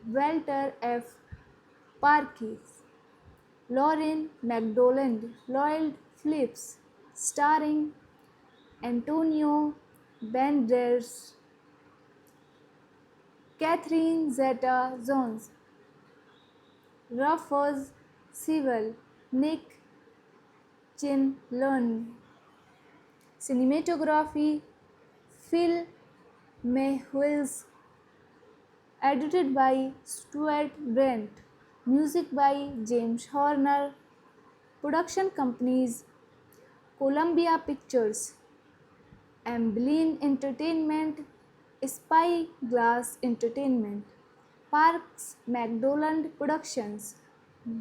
Walter F. Parkes, Lauren McDonald, Lloyd Phillips, starring Antonio Banderas, Catherine Zeta-Jones, Rufus Sewell, Nick Chinlund. Cinematography: Phil Mehwils, edited by Stuart Brent, music by James Horner, production companies: Columbia Pictures, Amblin Entertainment, Spyglass Entertainment, Parks McDonald Productions,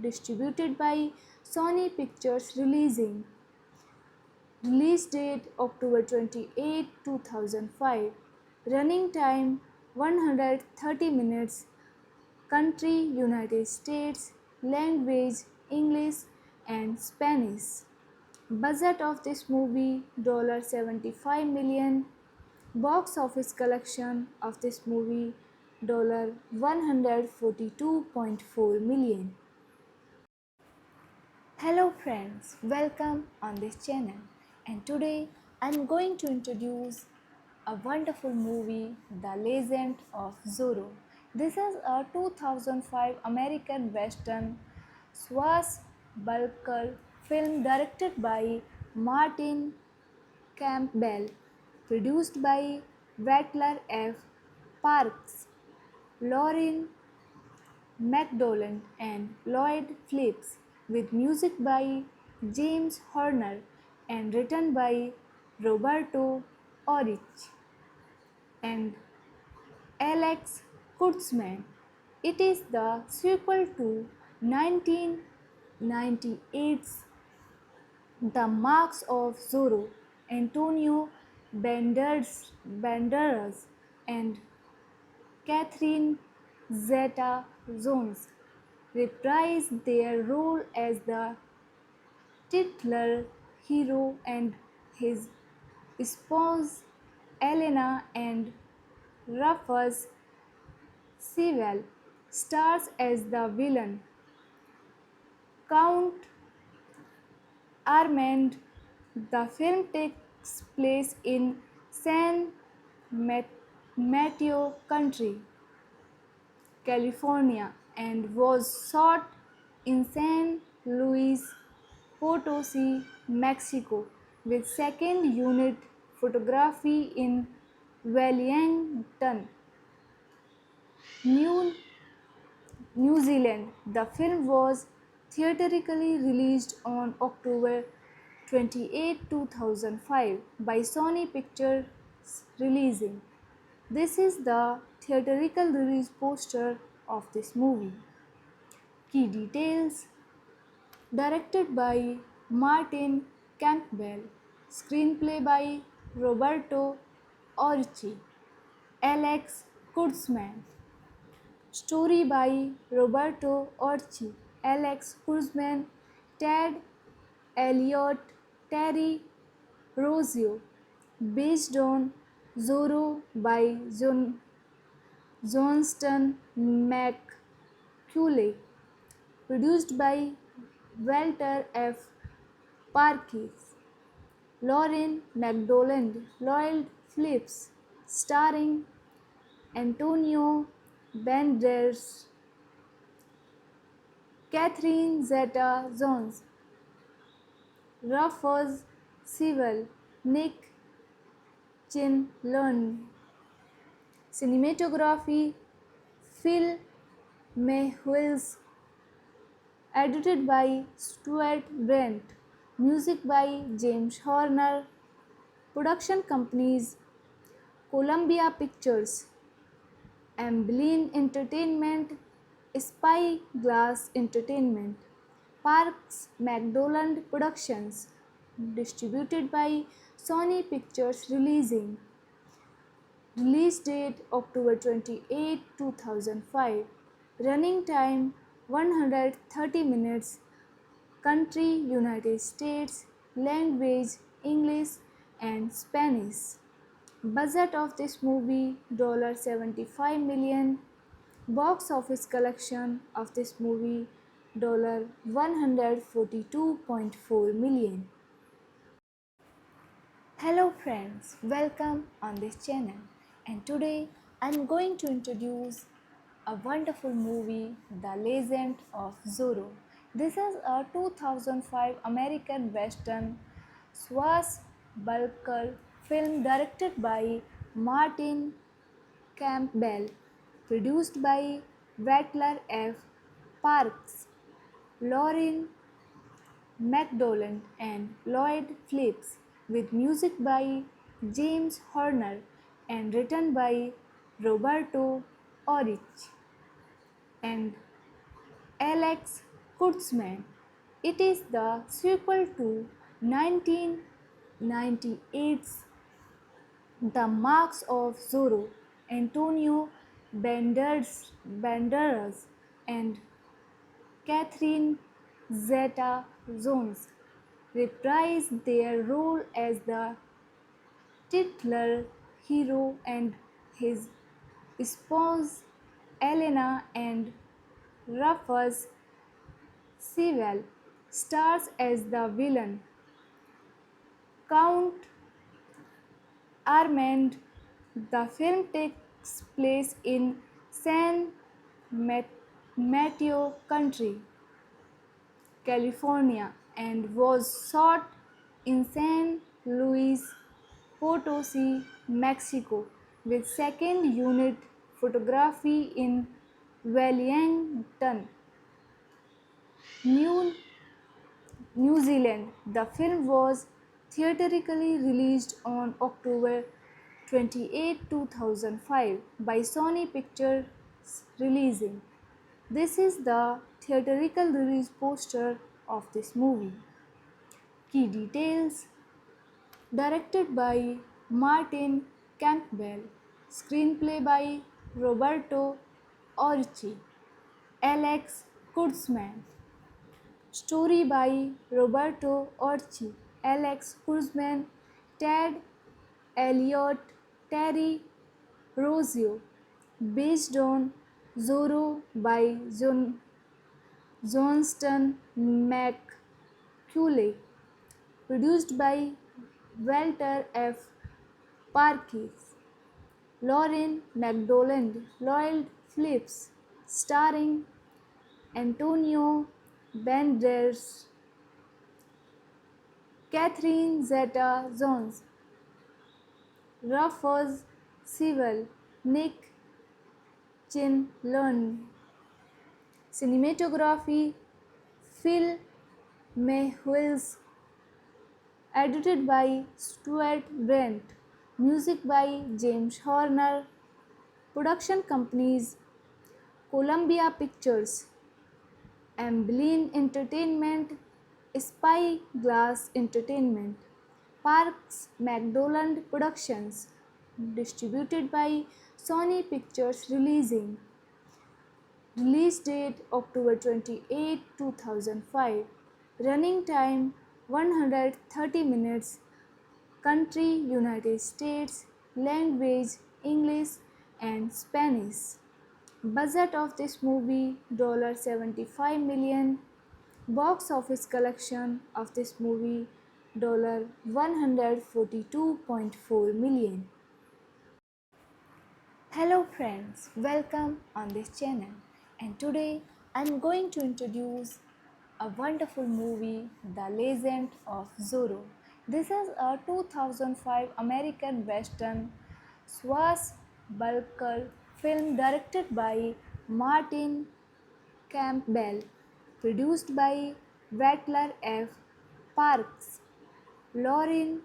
distributed by Sony Pictures Releasing. Release date October 28, 2005. Running time 130 minutes. Country United States. Language English and Spanish. Budget of this movie $75 million. Box office collection of this movie $142.4 million. Hello friends, welcome on this channel, and today I'm going to introduce a wonderful movie, The Legend of Zorro. This is a 2005 American Western swashbuckler film directed by Martin Campbell, produced by Walter F. Parkes, Lauren McDonald and Lloyd Phillips, with music by James Horner and written by Roberto Orich and Alex Kurtzman. It is the sequel to 1998's The Marks of Zorro. Antonio Banderas and Catherine Zeta-Jones reprised their role as the titular hero and his spouse Elena and Rufus Sewell stars as the villain Count Armand. The film takes place in San Mateo County, California, and was shot in San Luis Potosi, Mexico, with second unit photography in Wellington, New, New Zealand. The film was theatrically released on October 28, 2005 by Sony Pictures releasing. This is the theatrical release poster of this movie. Key details: directed by Martin Campbell, screenplay by Roberto Orci, Alex Kurtzman, story by Roberto Orci, Alex Kurtzman, Ted Elliott, Terry Rossio, based on Zorro by Johnston McCulley, produced by Walter F. Parkes, Lauren McDonald, Lloyd Phillips, starring Antonio Banderas, Catherine Zeta-Jones, Rufus Sewell, Nick Chinlund. Cinematography: Phil Mehwils, edited by Stuart Brent, music by James Horner, production companies: Columbia Pictures, Amblin Entertainment, Spyglass Entertainment, Parks McDonald Productions, distributed by Sony Pictures Releasing. Release date October 28, 2005. Running time 130 minutes. Country United States. Language English and Spanish. Budget of this movie $75 million. Box office collection of this movie $142.4 million. Hello friends, welcome on this channel, and today I'm going to introduce a wonderful movie, The Legend of Zorro. This is a 2005 American Western swashbuckler film directed by Martin Campbell, produced by Walter F. Parkes, Lauren McDonald and Lloyd Phillips, with music by James Horner and written by Roberto Orich and Alex Kurtzman. It is the sequel to 1998's The Marks of Zorro. Antonio Banderas and Catherine Zeta-Jones reprised their role as the titular hero, and his spouse Elena and Rufus Sewell stars as the villain Count Armand. The film takes place in San Mateo County, California, and was shot in San Luis Potosi, Mexico, with second unit photography in Wellington, New, New Zealand. The film was theatrically released on October 28, 2005 by Sony Pictures Releasing. This is the theatrical release poster of this movie. Key details: directed by Martin Campbell, screenplay by Roberto Orci, Alex Kurtzman, story by Roberto Orci, Alex Kurtzman, Ted Elliott, Terry Rossio, based on Zorro by Johnston McCulley, produced by Walter F. Parkes, Lauren McDonald, Lloyd Phillips, starring Antonio Banderas, Catherine Zeta-Jones, Rufus Sewell, Nick Chinlund. Cinematography: Phil Mehwils, edited by Stuart Brent, Music by James Horner. Production companies Columbia Pictures, Amblin Entertainment, Spyglass Entertainment, Parks McDonald Productions, distributed by Sony Pictures Releasing. Release date October 28, 2005. Running time 130 minutes. Country United States. Language English and Spanish. Budget of this movie $75 million. Box office collection of this movie $142.4 million. Hello friends, welcome on this channel, and today I'm going to introduce a wonderful movie, The Legend of Zorro. This is a 2005 American Western swashbuckler film directed by Martin Campbell, produced by Rattler F. Parks, Lauren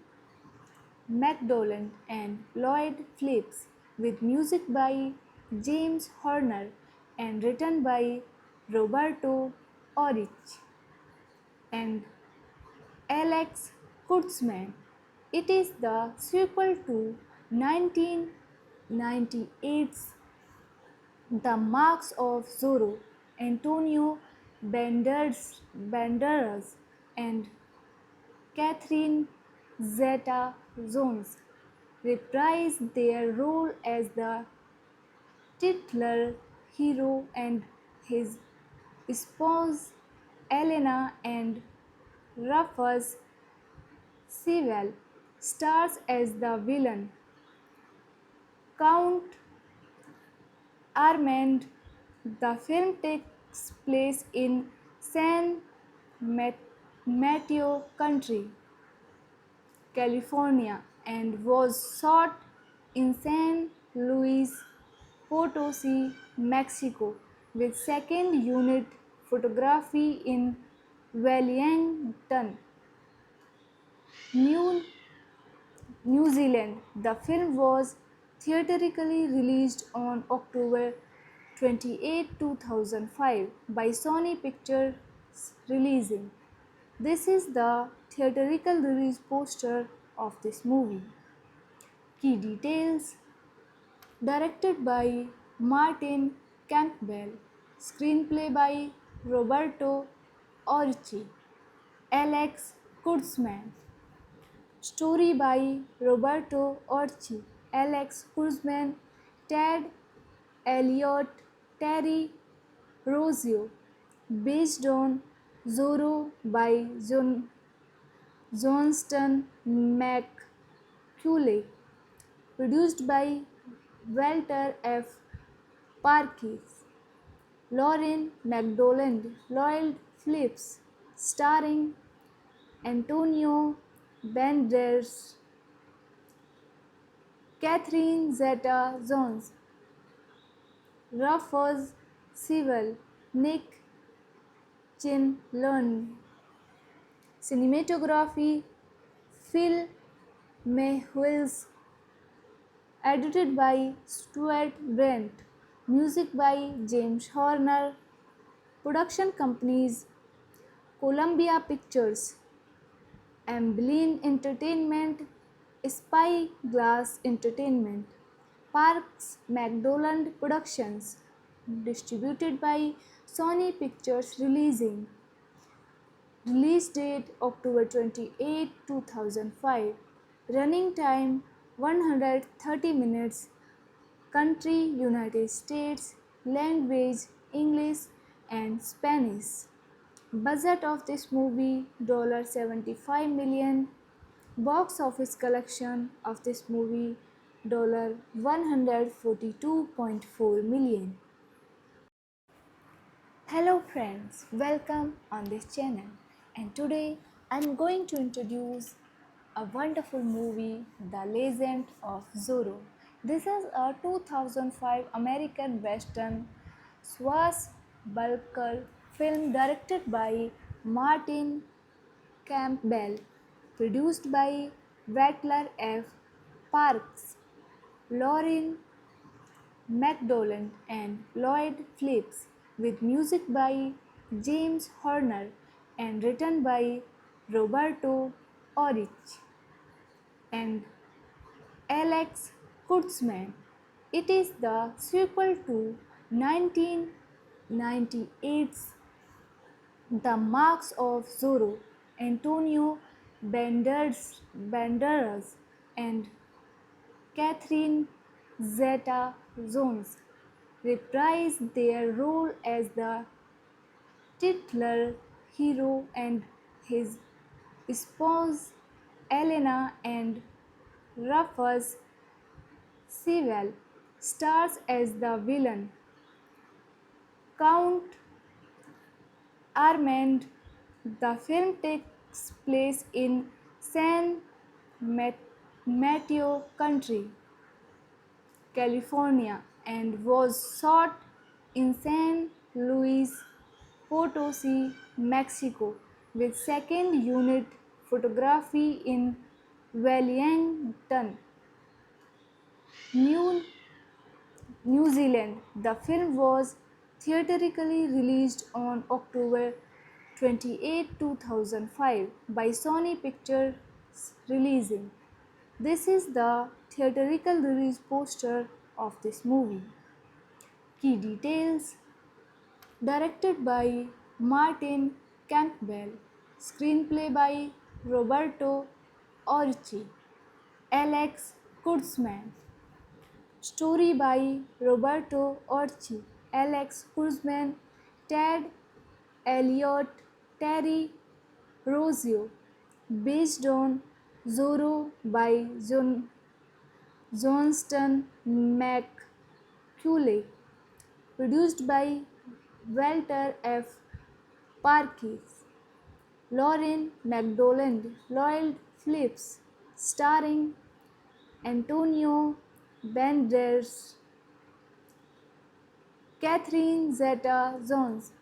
McDowell and Lloyd Phillips, with music by James Horner and written by Roberto Orich and Alex Kurtzman. It is the sequel to 1998's The Marks of Zorro. Antonio Banderas and Catherine Zeta-Jones reprised their role as the titular hero, and his spouse Elena and Rufus Sewell stars as the villain Count Armand. The film takes place in San Mateo County, California, and was shot in San Luis Potosi, Mexico, with second unit photography in Wellington, New, New Zealand. The film was theatrically released on October 28, 2005 by Sony Pictures Releasing. This is the theatrical release poster of this movie. Key details: directed by Martin Campbell, screenplay by Roberto Orci, Alex Kurtzman, story by Roberto Orci, Alex Kurtzman, Ted Elliott, Terry Rossio, based on Zorro by Johnston McCulley, produced by Walter F. Parkes, Lauren McDowell, Lloyd Phillips, starring Antonio Banderas, Catherine Zeta-Jones, Rufus Sewell, Nick Chinlund. Cinematography Phil Mehwils, edited by Stuart Brent, music by James Horner. Production companies Columbia Pictures, Amblin Entertainment, Spyglass Entertainment, Parks McDonald Productions, distributed by Sony Pictures Releasing. Release date October 28, 2005. Running time 130 minutes. Country United States. Language English and Spanish. Budget of this movie $75 million. Box office collection of this movie $142.4 million. Hello friends, welcome on this channel, and today I'm going to introduce a wonderful movie, The Legend of Zorro. This is a 2005 American Western swashbuckler film directed by Martin Campbell, produced by Rattler F. Parks, Lauren McDowell and Lloyd Phillips, with music by James Horner and written by Roberto Orich and Alex Kurtzman. It is the sequel to 1998's The Marks of Zorro. Antonio Banderas and Catherine Zeta-Jones reprised their role as the titular hero, and his spouse Elena and Rufus Sewell stars as the villain Count Armand. The film takes place in San Mateo County, California, and was shot in San Luis Potosi, Mexico, with second unit photography in Wellington, New, New Zealand. The film was theatrically released on October 28, 2005 by Sony Pictures Releasing. This is the theatrical release poster of this movie. Key details: directed by Martin Campbell, screenplay by Roberto Orci, Alex Kurtzman, story by Roberto Orci, Alex Kurtzman, Ted Elliott, Terry Rossio, based on Zorro by Johnston McCulley, produced by Walter F. Parkes, Lauren McDowell, Lloyd Phillips, starring Antonio Banderas, Catherine Zeta-Jones,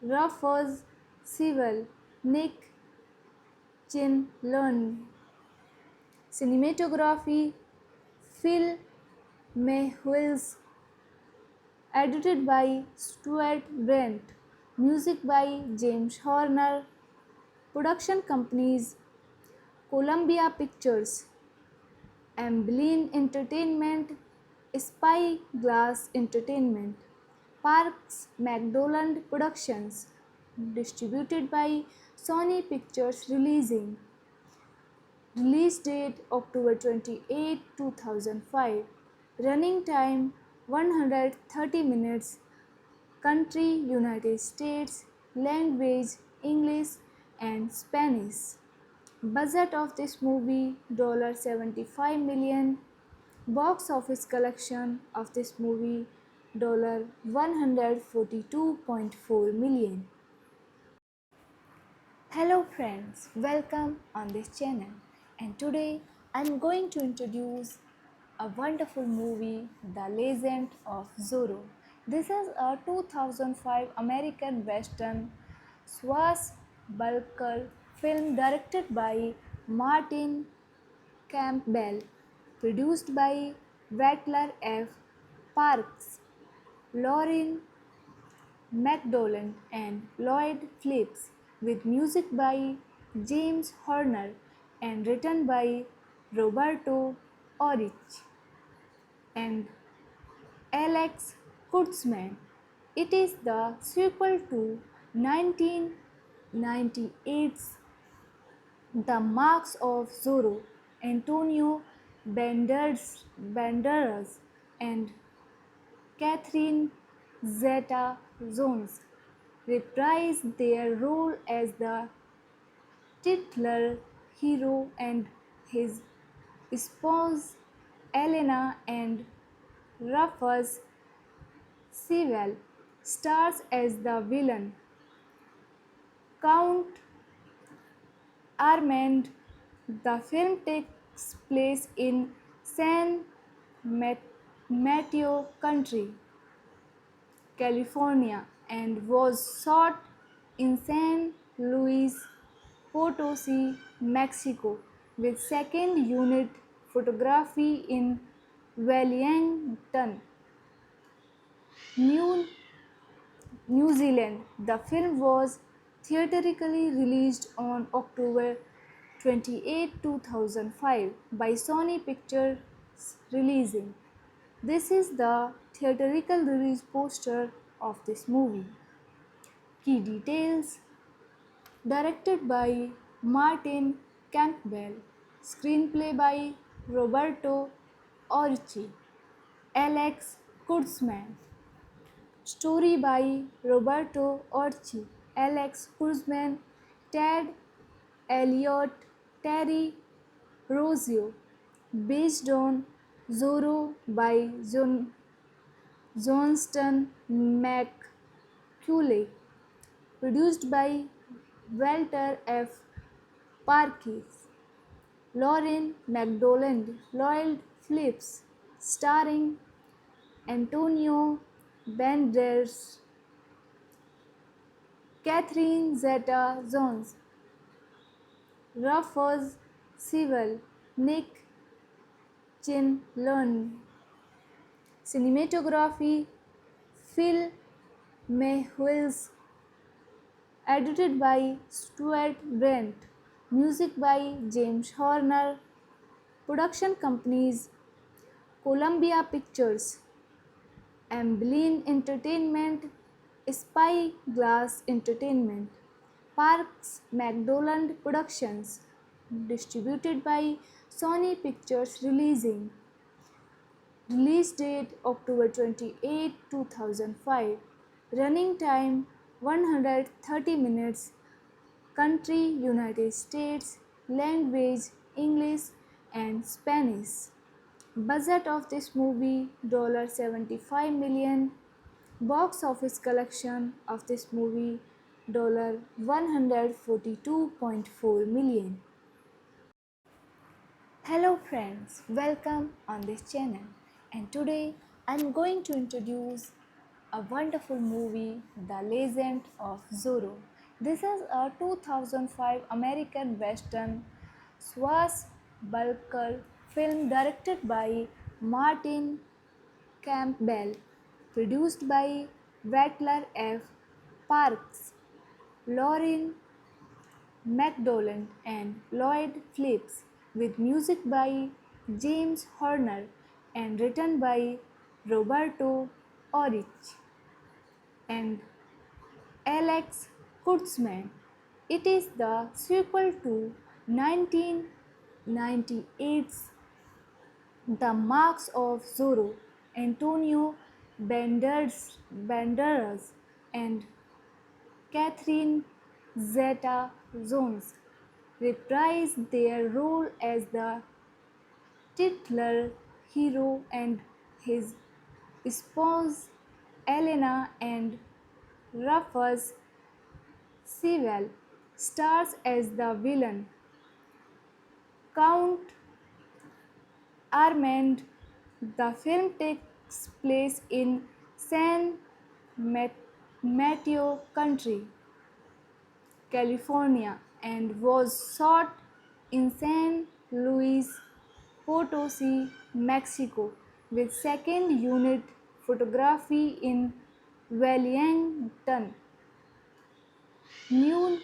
Rufus Sewell, Nick Chinlund. Cinematography: Phil Mehwils, edited by Stuart Brent, music by James Horner, production companies: Columbia Pictures, Amblin Entertainment, Spyglass Entertainment, Parks McDowell Productions, distributed by Sony Pictures Releasing. Release date October 28, 2005. Running time 130 minutes. Country United States. Language English and Spanish. Budget of this movie $75 million. Box office collection of this movie $142.4 million. Hello friends, welcome on this channel, and today I'm going to introduce a wonderful movie, The Legend of Zorro. This is a 2005 American Western swashbuckler film directed by Martin Campbell, produced by Walter F. Parkes, Lauren McDowell and Lloyd Phillips, with music by James Horner and written by Roberto Orich and Alex Kurtzman. It is the sequel to 1998's The Marks of Zorro. Antonio Banderas and Catherine Zeta-Jones reprised their role as the titular hero, and his spouse Elena and Rufus Sewell stars as the villain Count Armand. The film takes place in San Mateo County, California, and was shot in San Luis Potosi, Mexico, with second unit photography in Wellington, New, New Zealand. The film was theatrically released on October 28, 2005 by Sony Pictures Releasing. This is the theatrical release poster of this movie. Key details: directed by Martin Campbell, screenplay by Roberto Orci, Alex Kurtzman, story by Roberto Orci, Alex Kurtzman, Ted Elliott, Terry Rossio, based on Zorro by Johnston McCulley, produced by Walter F. Parkes, Lauren McDonald, Lloyd Phillips, starring Antonio Banderas, Catherine Zeta-Jones, Rufus Sewell, Nick Chinlund. Cinematography: Phil Mehwils, edited by Stuart Brent, music by James Horner, production companies: Columbia Pictures, Amblin Entertainment, Spyglass Entertainment, Parks McDonald Productions, distributed by Sony Pictures Releasing. Release date October 28, 2005. Running time 130 minutes. Country United States. Language English and Spanish. Budget of this movie $75 million. Box office collection of this movie $142.4 million. Hello friends, welcome on this channel, and today I'm going to introduce a wonderful movie, The Legend of Zorro. This is a 2005 American Western swashbuckler film directed by Martin Campbell, produced by Walter F. Parkes, Lauren McDonald and Lloyd Phillips, with music by James Horner and written by Roberto Orich and Alex Kurtzman. It is the sequel to 1998's The Marks of Zorro. Antonio Banderas and Catherine Zeta-Jones reprised their role as the titular hero, and his spouse Elena and Rufus Sewell stars as the villain Count Armand. The film takes place in San Mateo County, California, and was shot in San Luis Potosi, Mexico, with second unit photography in Wellington, New,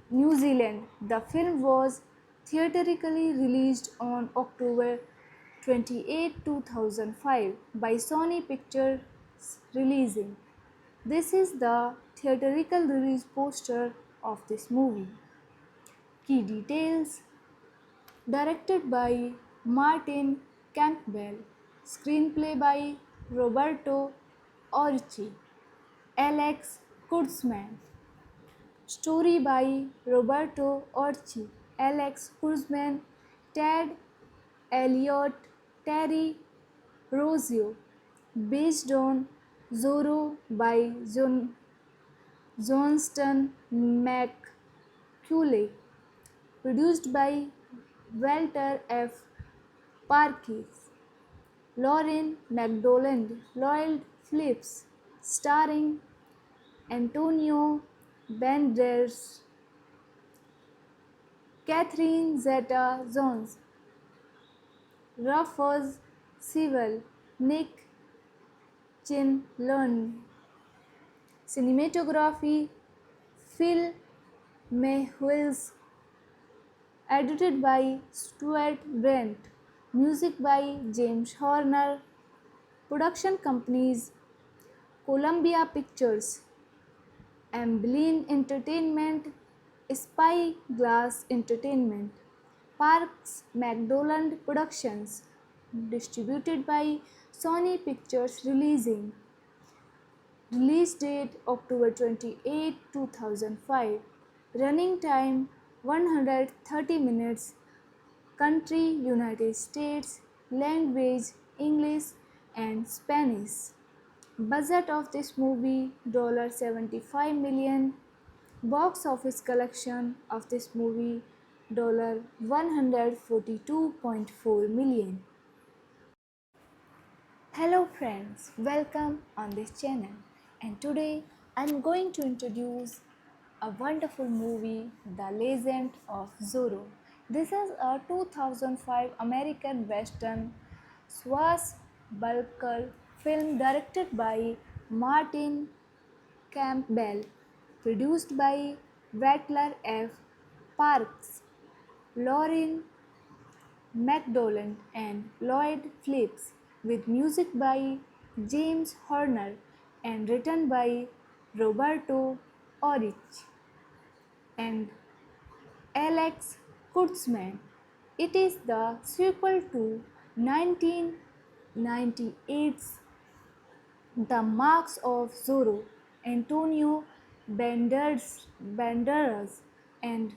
New Zealand. The film was theatrically released on October 28, 2005 by Sony Pictures Releasing. This is the theatrical release poster of this movie. Key details: directed by Martin Campbell, screenplay by Roberto Orci, Alex Kurtzman, story by Roberto Orci, Alex Kurtzman, Ted Elliott, Terry Rossio, based on Zorro by Johnston McCulley, produced by Walter F. Parkes, Lauren McDonald, Lloyd Phillips, starring Antonio Banderas, Catherine Zeta-Jones, Rufus Sewell, Nick Chin-Lund. Cinematography Phil Mehwils. Edited by Stuart Brent. Music by James Horner. Production companies Columbia Pictures, Amblin Entertainment, Spyglass Entertainment, Parks McDonald Productions. Distributed by Sony Pictures Releasing. Release date October 28, 2005. Running time 130 minutes. Country United States. Language English and Spanish. Budget of this movie $75 million. Box office collection of this movie $142.4 million. Hello friends, welcome on this channel, and today I'm going to introduce a wonderful movie, The Legend of Zorro. This is a 2005 American Western swashbuckler film directed by Martin Campbell, produced by Wattler F. Parks, Lauren McDonald and Lloyd Phillips, with music by James Horner and written by Roberto Orich and Alex Kurtzman. It is the sequel to 1998's The Marks of Zorro. Antonio Banderas and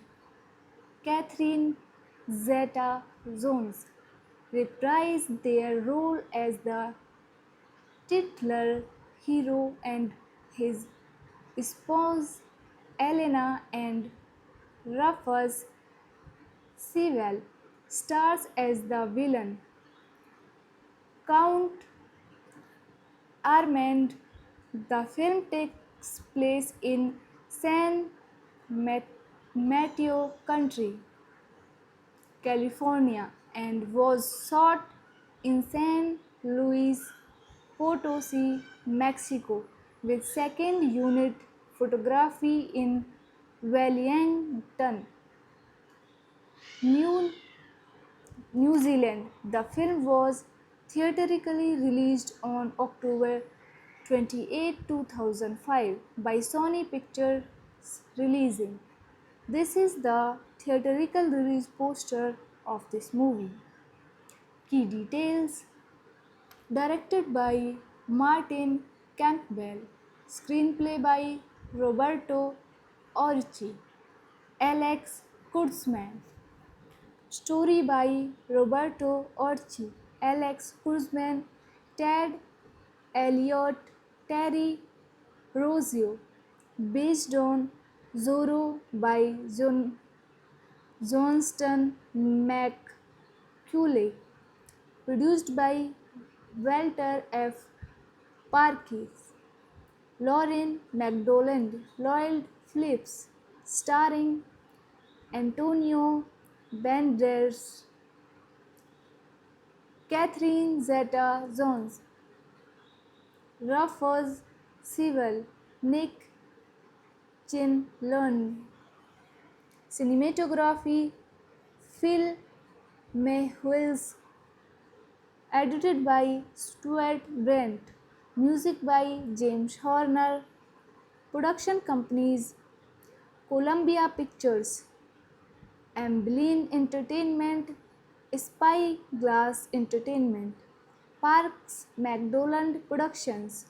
Catherine Zeta-Jones reprised their role as the titular hero, and his spouse Elena and Rufus Sewell stars as the villain Count Armand. The film takes place in San Mateo County, California, and was shot in San Luis Potosi, Mexico, with second unit photography in Wellington, New, New Zealand. The film was theatrically released on October 28, 2005 by Sony Pictures Releasing. This is the theatrical release poster of this movie. Key details: directed by Martin Campbell, screenplay by Roberto Orci, Alex Kurtzman, story by Roberto Orci, Alex Kurtzman, Ted Elliott, Terry Rossio, based on Zorro by Johnston McCulley, produced by Walter F. Parkes, Lauren McDonald, Lloyd Phillips, starring Antonio Banderas, Catherine Zeta-Jones, Rufus Sewell, Nick Chin-Lund. Cinematography Phil Mehwils. Edited by Stuart Brent. Music by James Horner. Production companies Columbia Pictures, Amblin Entertainment, Spyglass Entertainment, Parks McDonald Productions.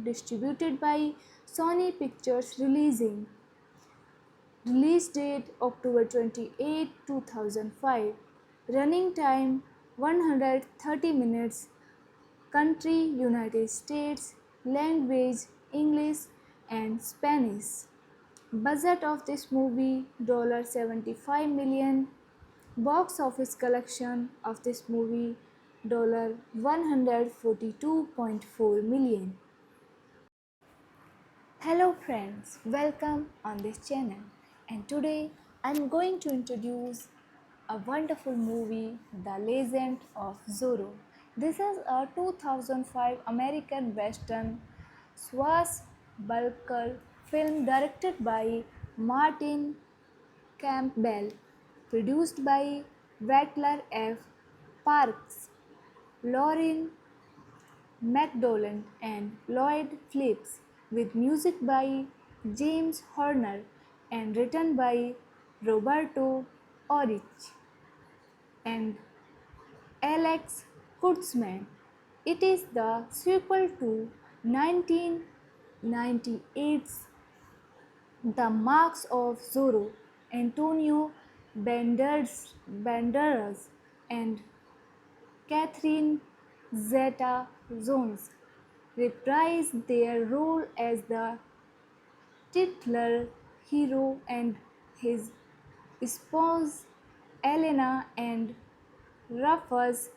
Distributed by Sony Pictures Releasing. Release date October 28, 2005. Running time 130 minutes. Country United States. Language English and Spanish. Budget of this movie $75 million. Box office collection of this movie $142.4 million. Hello friends, welcome on this channel, and today I'm going to introduce a wonderful movie, The Legend of Zorro. This is a 2005 American Western swashbuckler film directed by Martin Campbell, produced by Wattler F. Parks, Lauren McDowell, and Lloyd Phillips, with music by James Horner and written by Roberto Orich and Alex Kurtzman. It is the sequel to 1998's The Marks of Zorro. Antonio Banderas and Catherine Zeta-Jones reprised their role as the titular hero, and his spouse Elena and Rufus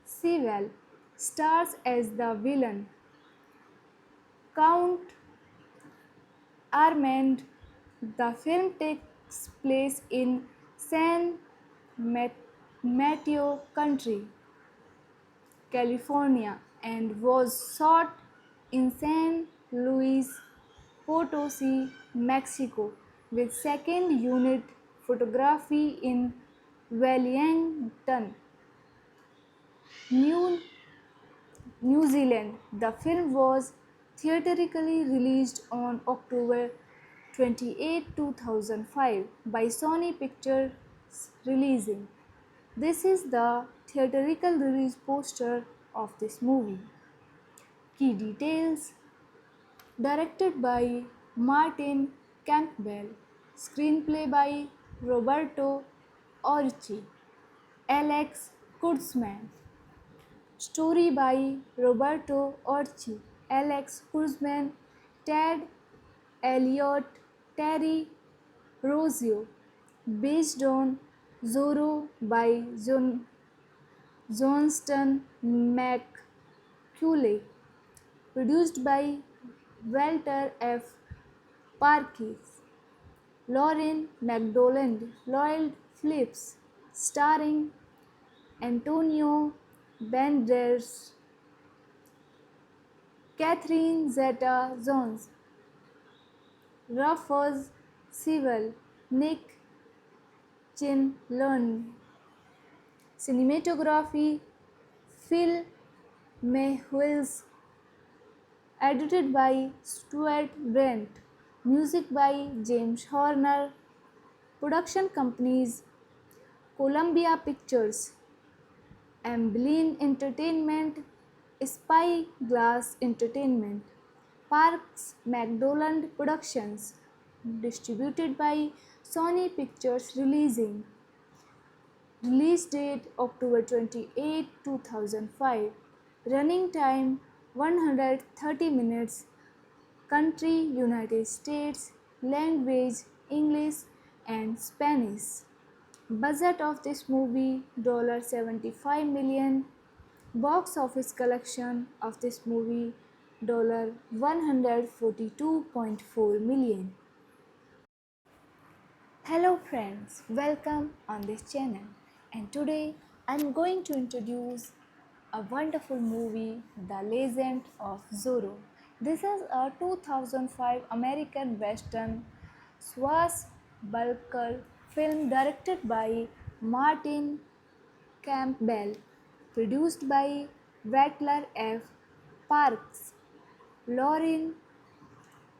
Sewell stars as the villain Count Armand. The film takes place in San Mateo County, California, and was shot in San Luis Potosi, Mexico, with second unit photography in Wellington, New, New Zealand. The film was theatrically released on October 28, 2005 by Sony Pictures Releasing. This is the theatrical release poster of this movie. Key details: directed by Martin Campbell, screenplay by Roberto Orci, Alex Kurtzman, story by Roberto Orci, Alex Kurtzman, Ted Elliott, Terry Rossio, based on Zorro by Johnston McCulley, produced by Walter F. Parkes, Lauren McDowell, Lloyd Phillips, starring Antonio Banderas, Catherine Zeta-Jones, Rufus Sewell, Nick Chinlund. Cinematography: Phil Mehwils, edited by Stuart Brent, music by James Horner, production companies: Columbia Pictures, Amblin Entertainment, Spyglass Entertainment, Parks McDonald Productions, distributed by Sony Pictures Releasing. Release date October 28, 2005. Running time 130 minutes. Country United States. Language English and Spanish. Budget of this movie $75 million. Box office collection of this movie $142.4 million. Hello friends, welcome on this channel, and today I'm going to introduce a wonderful movie, The Legend of Zorro. This is a 2005 American Western swashbuckler film directed by Martin Campbell, produced by Wattler F. Parks, Lauren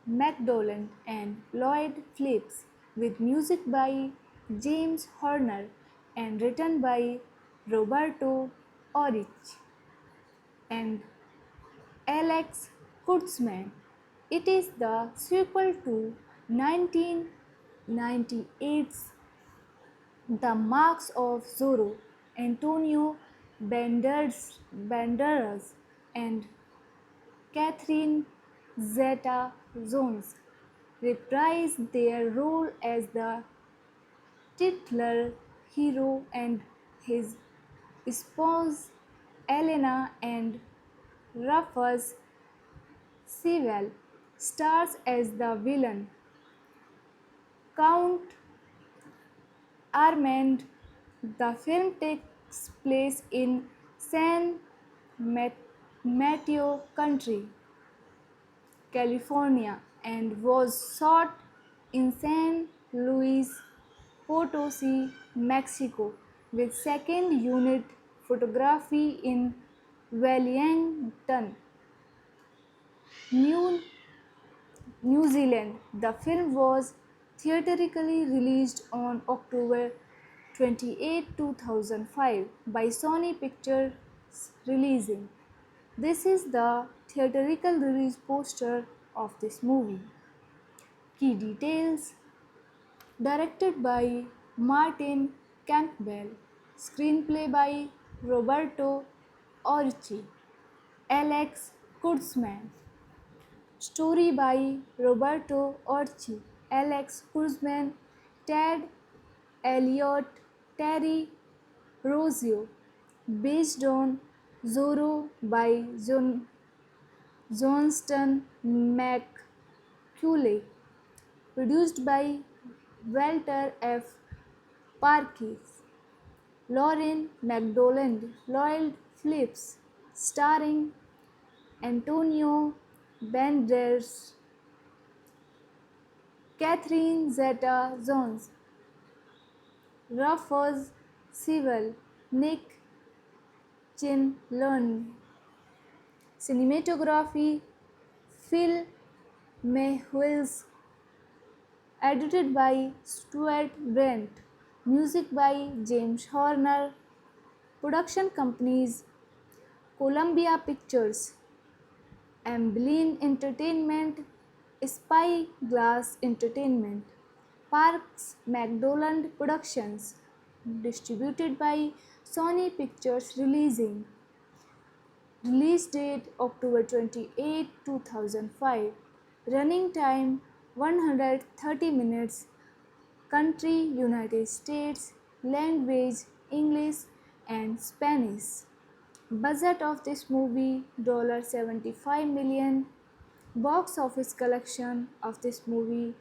McDowell, and Lloyd Phillips, with music by James Horner and written by Roberto Orich and Alex Kurtzman. It is the sequel to 1998's The Marks of Zorro. Antonio Banderas and Catherine Zeta-Jones reprised their role as the titular hero, and his spouse Elena and Rufus Sewell stars as the villain Count Armand. The film takes place in San Mateo County, California, and was shot in San Luis Potosi, Mexico, with second unit photography in Wellington, New, New Zealand. The film was theatrically released on October 28, 2005 by Sony Pictures Releasing. This is the theatrical release poster of this movie. Key details: directed by Martin Campbell, screenplay by Roberto Orci, Alex Kurtzman, story by Roberto Orci, Alex Kurtzman, Ted Elliott, Terry Rossio, based on Zorro by Johnston McCulley, produced by Walter F. Parkes, Lauren McDonald, Lloyd Phillips, starring Antonio Banderas, Catherine Zeta-Jones, Rufus Sewell, Nick Chinlund. Cinematography: Phil Mehwils, edited by Stuart Brent, music by James Horner, production companies: Columbia Pictures, Amblin Entertainment, Spyglass Entertainment, Parks McDonald Productions, distributed by Sony Pictures Releasing. Release date October 28, 2005. Running time 130 minutes. Country United States. Language English and Spanish. Budget of this movie $75 million. Box office collection of this movie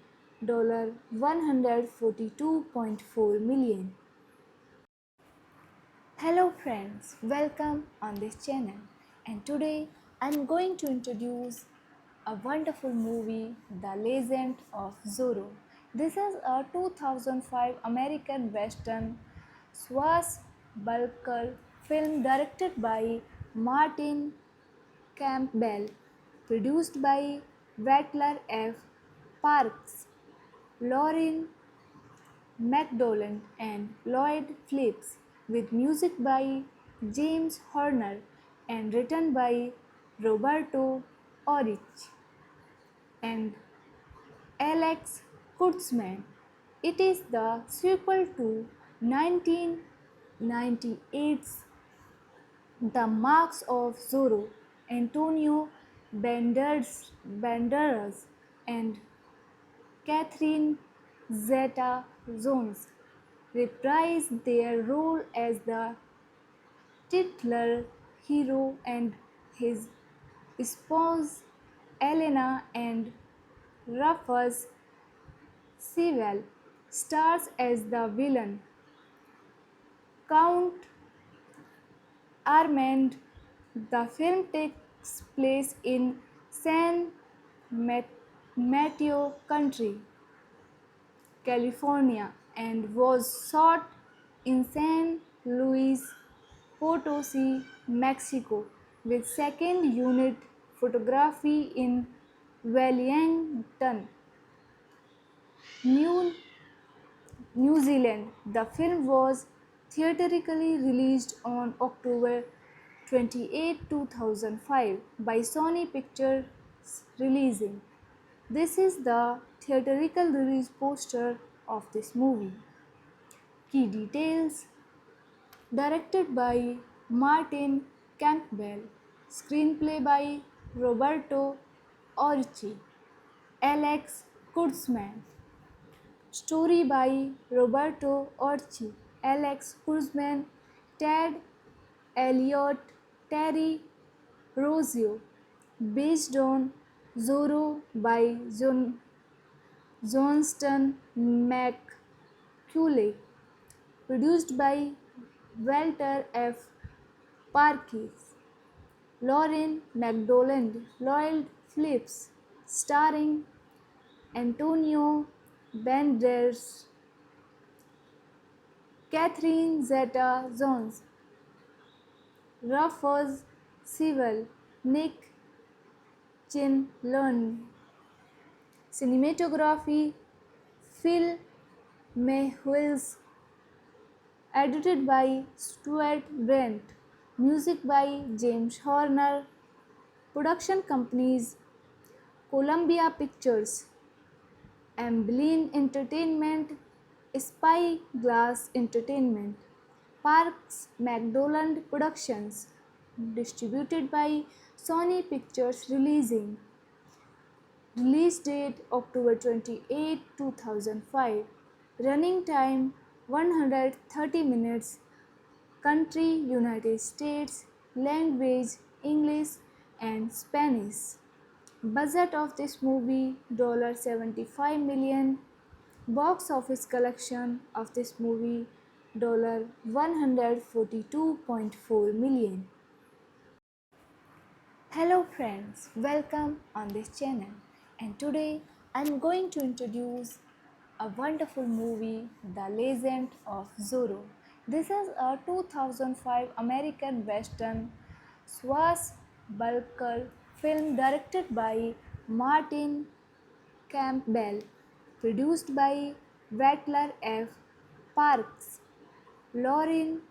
$142.4 million. Hello friends, welcome on this channel, and today I'm going to introduce a wonderful movie, The Legend of Zorro. This is a 2005 American Western swashbuckler film directed by Martin Campbell, produced by Walter F. Parkes, Lauren McDonald and Lloyd Phillips, with music by James Horner and written by Roberto Orich and Alex Kurtzman. It is the sequel to 1998's The Marks of Zorro. Antonio Banderas and Catherine Zeta-Jones reprised their role as the titular hero, and his spouse Elena and Rufus Sewell stars as the villain Count Armand. The film takes place in San Mateo County, California, and was shot in San Luis Potosi, Mexico, with second unit photography in Wellington, New, New Zealand. The film was theatrically released on October 28, 2005 by Sony Pictures Releasing. This is the theatrical release poster of this movie. Key details: directed by Martin Campbell, screenplay by Roberto Orci, Alex Kurtzman, story by Roberto Orci, Alex Kurtzman, Ted Elliott, Terry Rossio, based on Zorro by Johnston McCulley, Produced by Walter F. Parkes, Lauren McDowland, Lloyd Phillips, starring Antonio Banderas, Catherine Zeta-Jones, Rufus Sewell, Nick Chin-Lund. Cinematography Phil Mehwils, edited by Stuart Brent, music by James Horner, production companies Columbia Pictures, Amblin Entertainment, Spyglass Entertainment, Parks McDonald Productions, distributed by Sony Pictures Releasing. Release date October 28, 2005. Running time 130 minutes. Country United States. Language English and Spanish. Budget of this movie $75 million. Box office collection of this movie $142.4 million. Hello friends, welcome on this channel, and today I'm going to introduce a wonderful movie, The Legend of Zorro. This is a 2005 American Western swashbuckler film directed by Martin Campbell, produced by Walter F. Parks, Lauren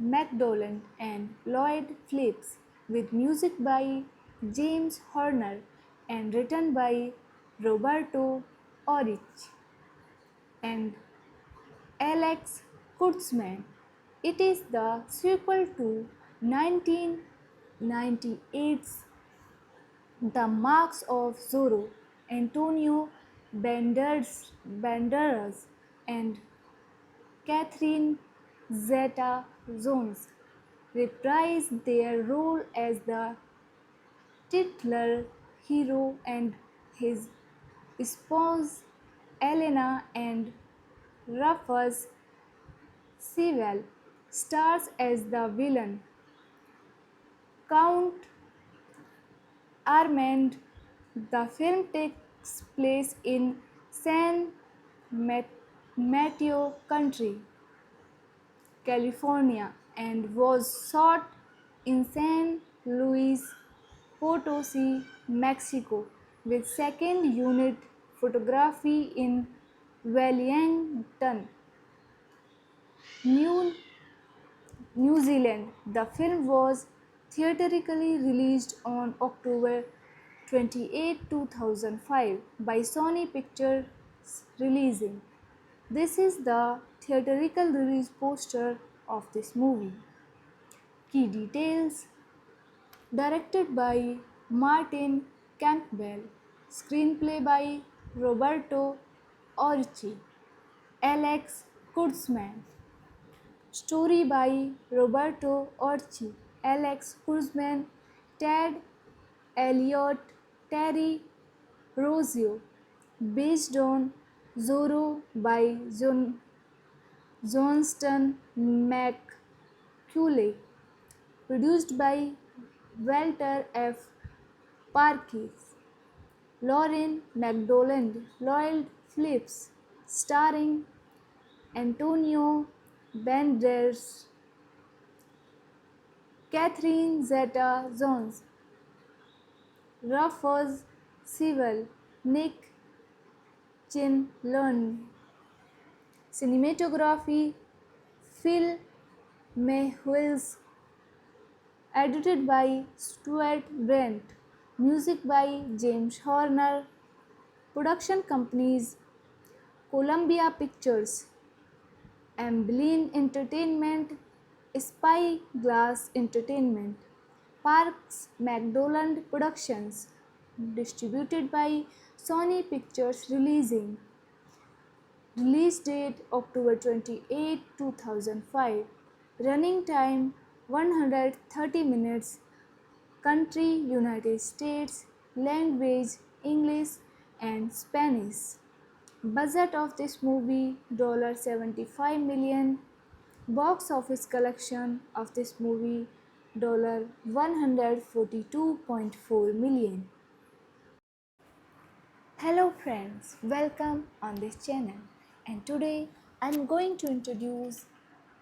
McDowland and Lloyd Phillips, with music by James Horner and written by Roberto Orich and Alex Kurtzman. It is the sequel to 1998's The Marks of Zorro. Antonio Banderas and Catherine Zeta-Jones reprised their role as the titular hero, and his spouse Elena and Rufus Sewell stars as the villain Count Armand. The film takes place in San Mateo County, California, and was shot in San Luis Potosi, Mexico, with second unit photography in Wellington, New, New Zealand. The film was theatrically released on October 28, 2005 by Sony Pictures Releasing. This is the theatrical release poster of this movie. Key details: directed by Martin Campbell, screenplay by Roberto Orci, Alex Kurtzman, story by Roberto Orci, Alex Kurtzman, Ted Elliott, Terry Rossio, based on Zorro by Johnston McCulley, produced by Walter F. Parkes, Lauren McDowland, Lloyd Phillips, starring Antonio Banderas, Catherine Zeta-Jones, Rufus Sewell, Nick Chin-Lund. Cinematography Phil Mehwils, edited by Stuart Brent, music by James Horner, production companies Columbia Pictures, Amblin Entertainment, Spyglass Entertainment, Parks McDonald Productions, distributed by Sony Pictures Releasing. Release date October 28, 2005. Running time 130 minutes. Country United States. Language English and Spanish. Budget of this movie $75 million. Box office collection of this movie $142.4 million. Hello friends, welcome on this channel. And today I'm going to introduce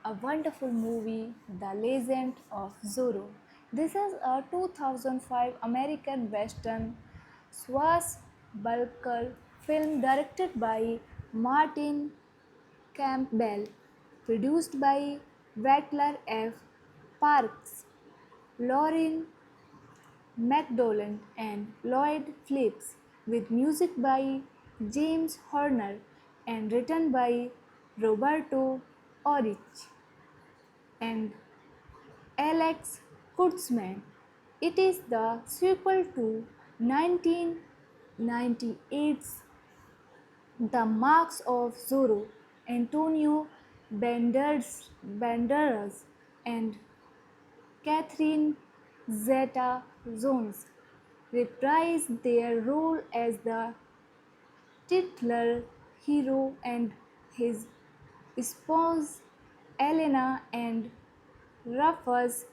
a wonderful movie, The Legend of Zorro. This is a 2005 American Western swashbuckler film directed by Martin Campbell, produced by Wattler F. Parks, Lauren McDowell and Lloyd Phillips, with music by James Horner and written by Roberto Orich and Alex Kurtzman. It is the sequel to 1998's The Marks of Zorro. Antonio Banderas and Catherine Zeta-Jones reprised their role as the titular hero, and his spouse Elena and Rufus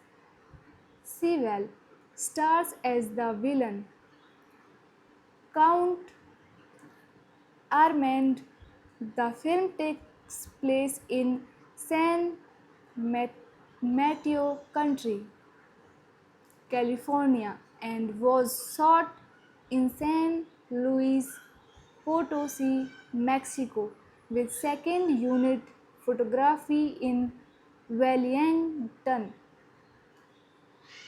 Sewell stars as the villain Count Armand. The film takes place in San Mateo County, California, and was shot in San Luis Potosi, Mexico, with second unit photography in Wellington,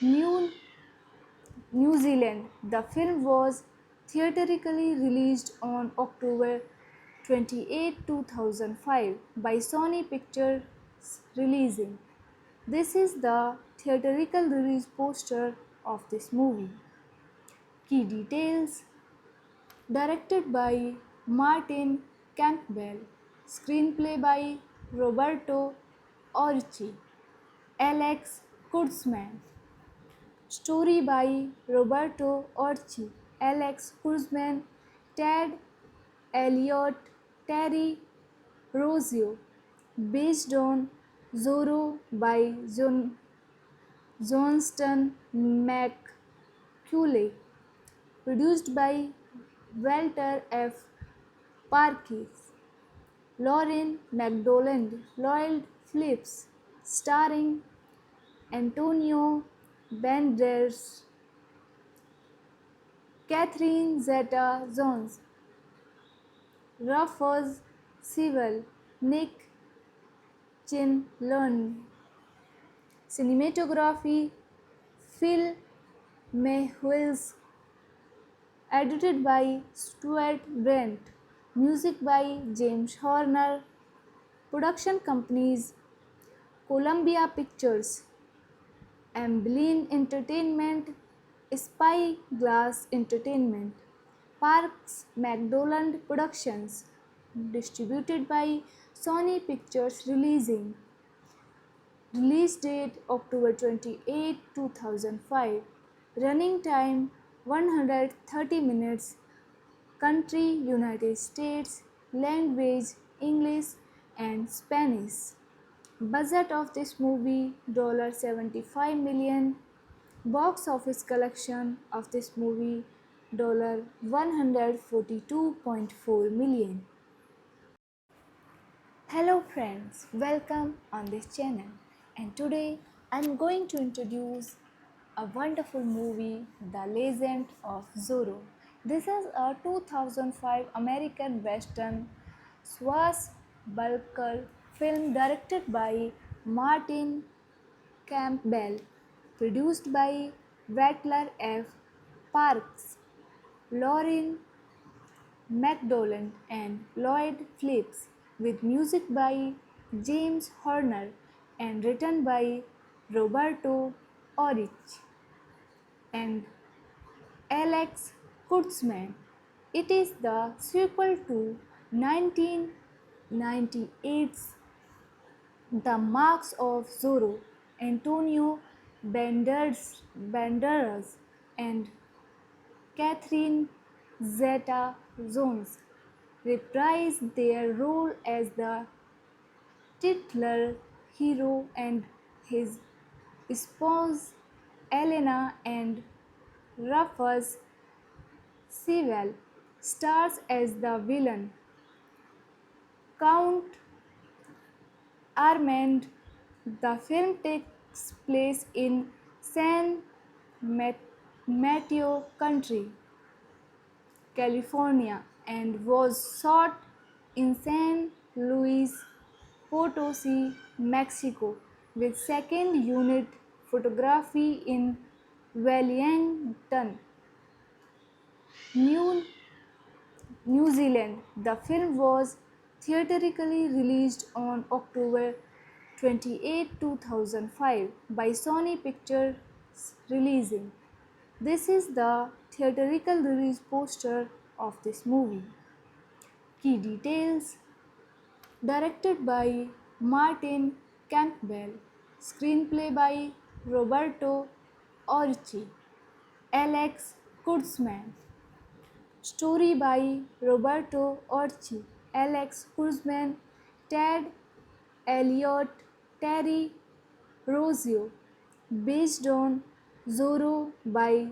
New, New Zealand. The film was theatrically released on October 28, 2005 by Sony Pictures Releasing. This is the theatrical release poster of this movie. Key details: directed by Martin Campbell, screenplay by Roberto Orci, Alex Kurtzman, story by Roberto Orci, Alex Kurtzman, Ted Elliott, Terry Rossio, based on Zorro by Johnston McCulley, produced by Walter F. Parkes, Lauren McDowell, Lloyd Phillips, starring Antonio Banderas, Catherine Zeta-Jones, Rufus Sewell, Nick Chinlund. Cinematography: Phil Mehwils, edited by Stuart Brent, music by James Horner, production companies: Columbia Pictures, Amblin Entertainment, Spyglass Entertainment, Parks McDowell Productions, distributed by Sony Pictures Releasing. Release date October 28, 2005. Running time 130 minutes. Country United States. Language English and Spanish. Budget of this movie $75 million. Box office collection of this movie $142.4 million. Hello friends, welcome on this channel, and today I'm going to introduce a wonderful movie, The Legend of Zorro. This is a 2005 American Western swashbuckler film directed by Martin Campbell, produced by Wattler F. Parks, Lauren McDowell and Lloyd Phillips, with music by James Horner and written by Roberto Orich and Alex Kurtzman. It is the sequel to 1998's The Marks of Zorro. Antonio Banderas and Catherine Zeta-Jones reprised their role as the titular hero and his spouse Elena and Rufus Sewell stars as the villain Count Armand. The film takes place in San Mateo County, California, and was shot in San Luis Potosi, Mexico, with second unit photography in Wellington, New, New Zealand. The film was theatrically released on October 28, 2005 by Sony Pictures Releasing. This is the theatrical release poster of this movie. Key details: directed by Martin Campbell, screenplay by Roberto Orci, Alex Kurtzman, story by Roberto Orci, Alex Kurtzman, Ted Elliott, Terry Rossio, based on Zorro by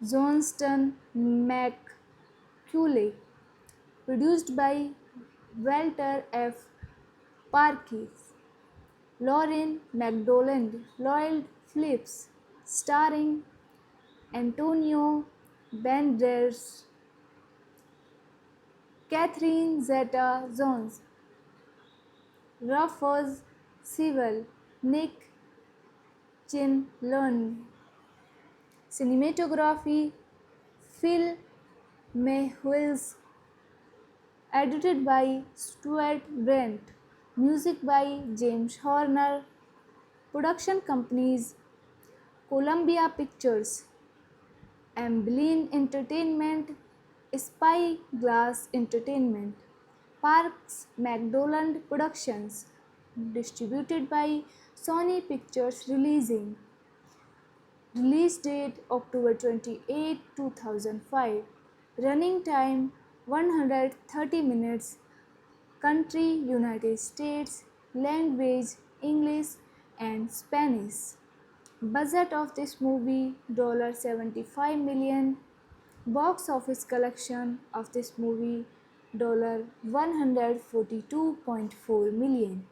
Johnston McCulley, produced by Walter F. Parkes, Lauren McDonald, Lloyd Phillips, starring Antonio Banderas, Catherine Zeta-Jones, Rufus Sewell, Nick Chinlund. Cinematography: Phil Mehwils, edited by Stuart Brent, music by James Horner, production companies: Columbia Pictures, Amblin Entertainment, Spyglass Entertainment, Parks McDonald Productions, distributed by Sony Pictures Releasing. Release date October 28, 2005. Running time 130 minutes. Country United States. Language English and Spanish. Budget of this movie $75 million. Box office collection of this movie $142.4 million.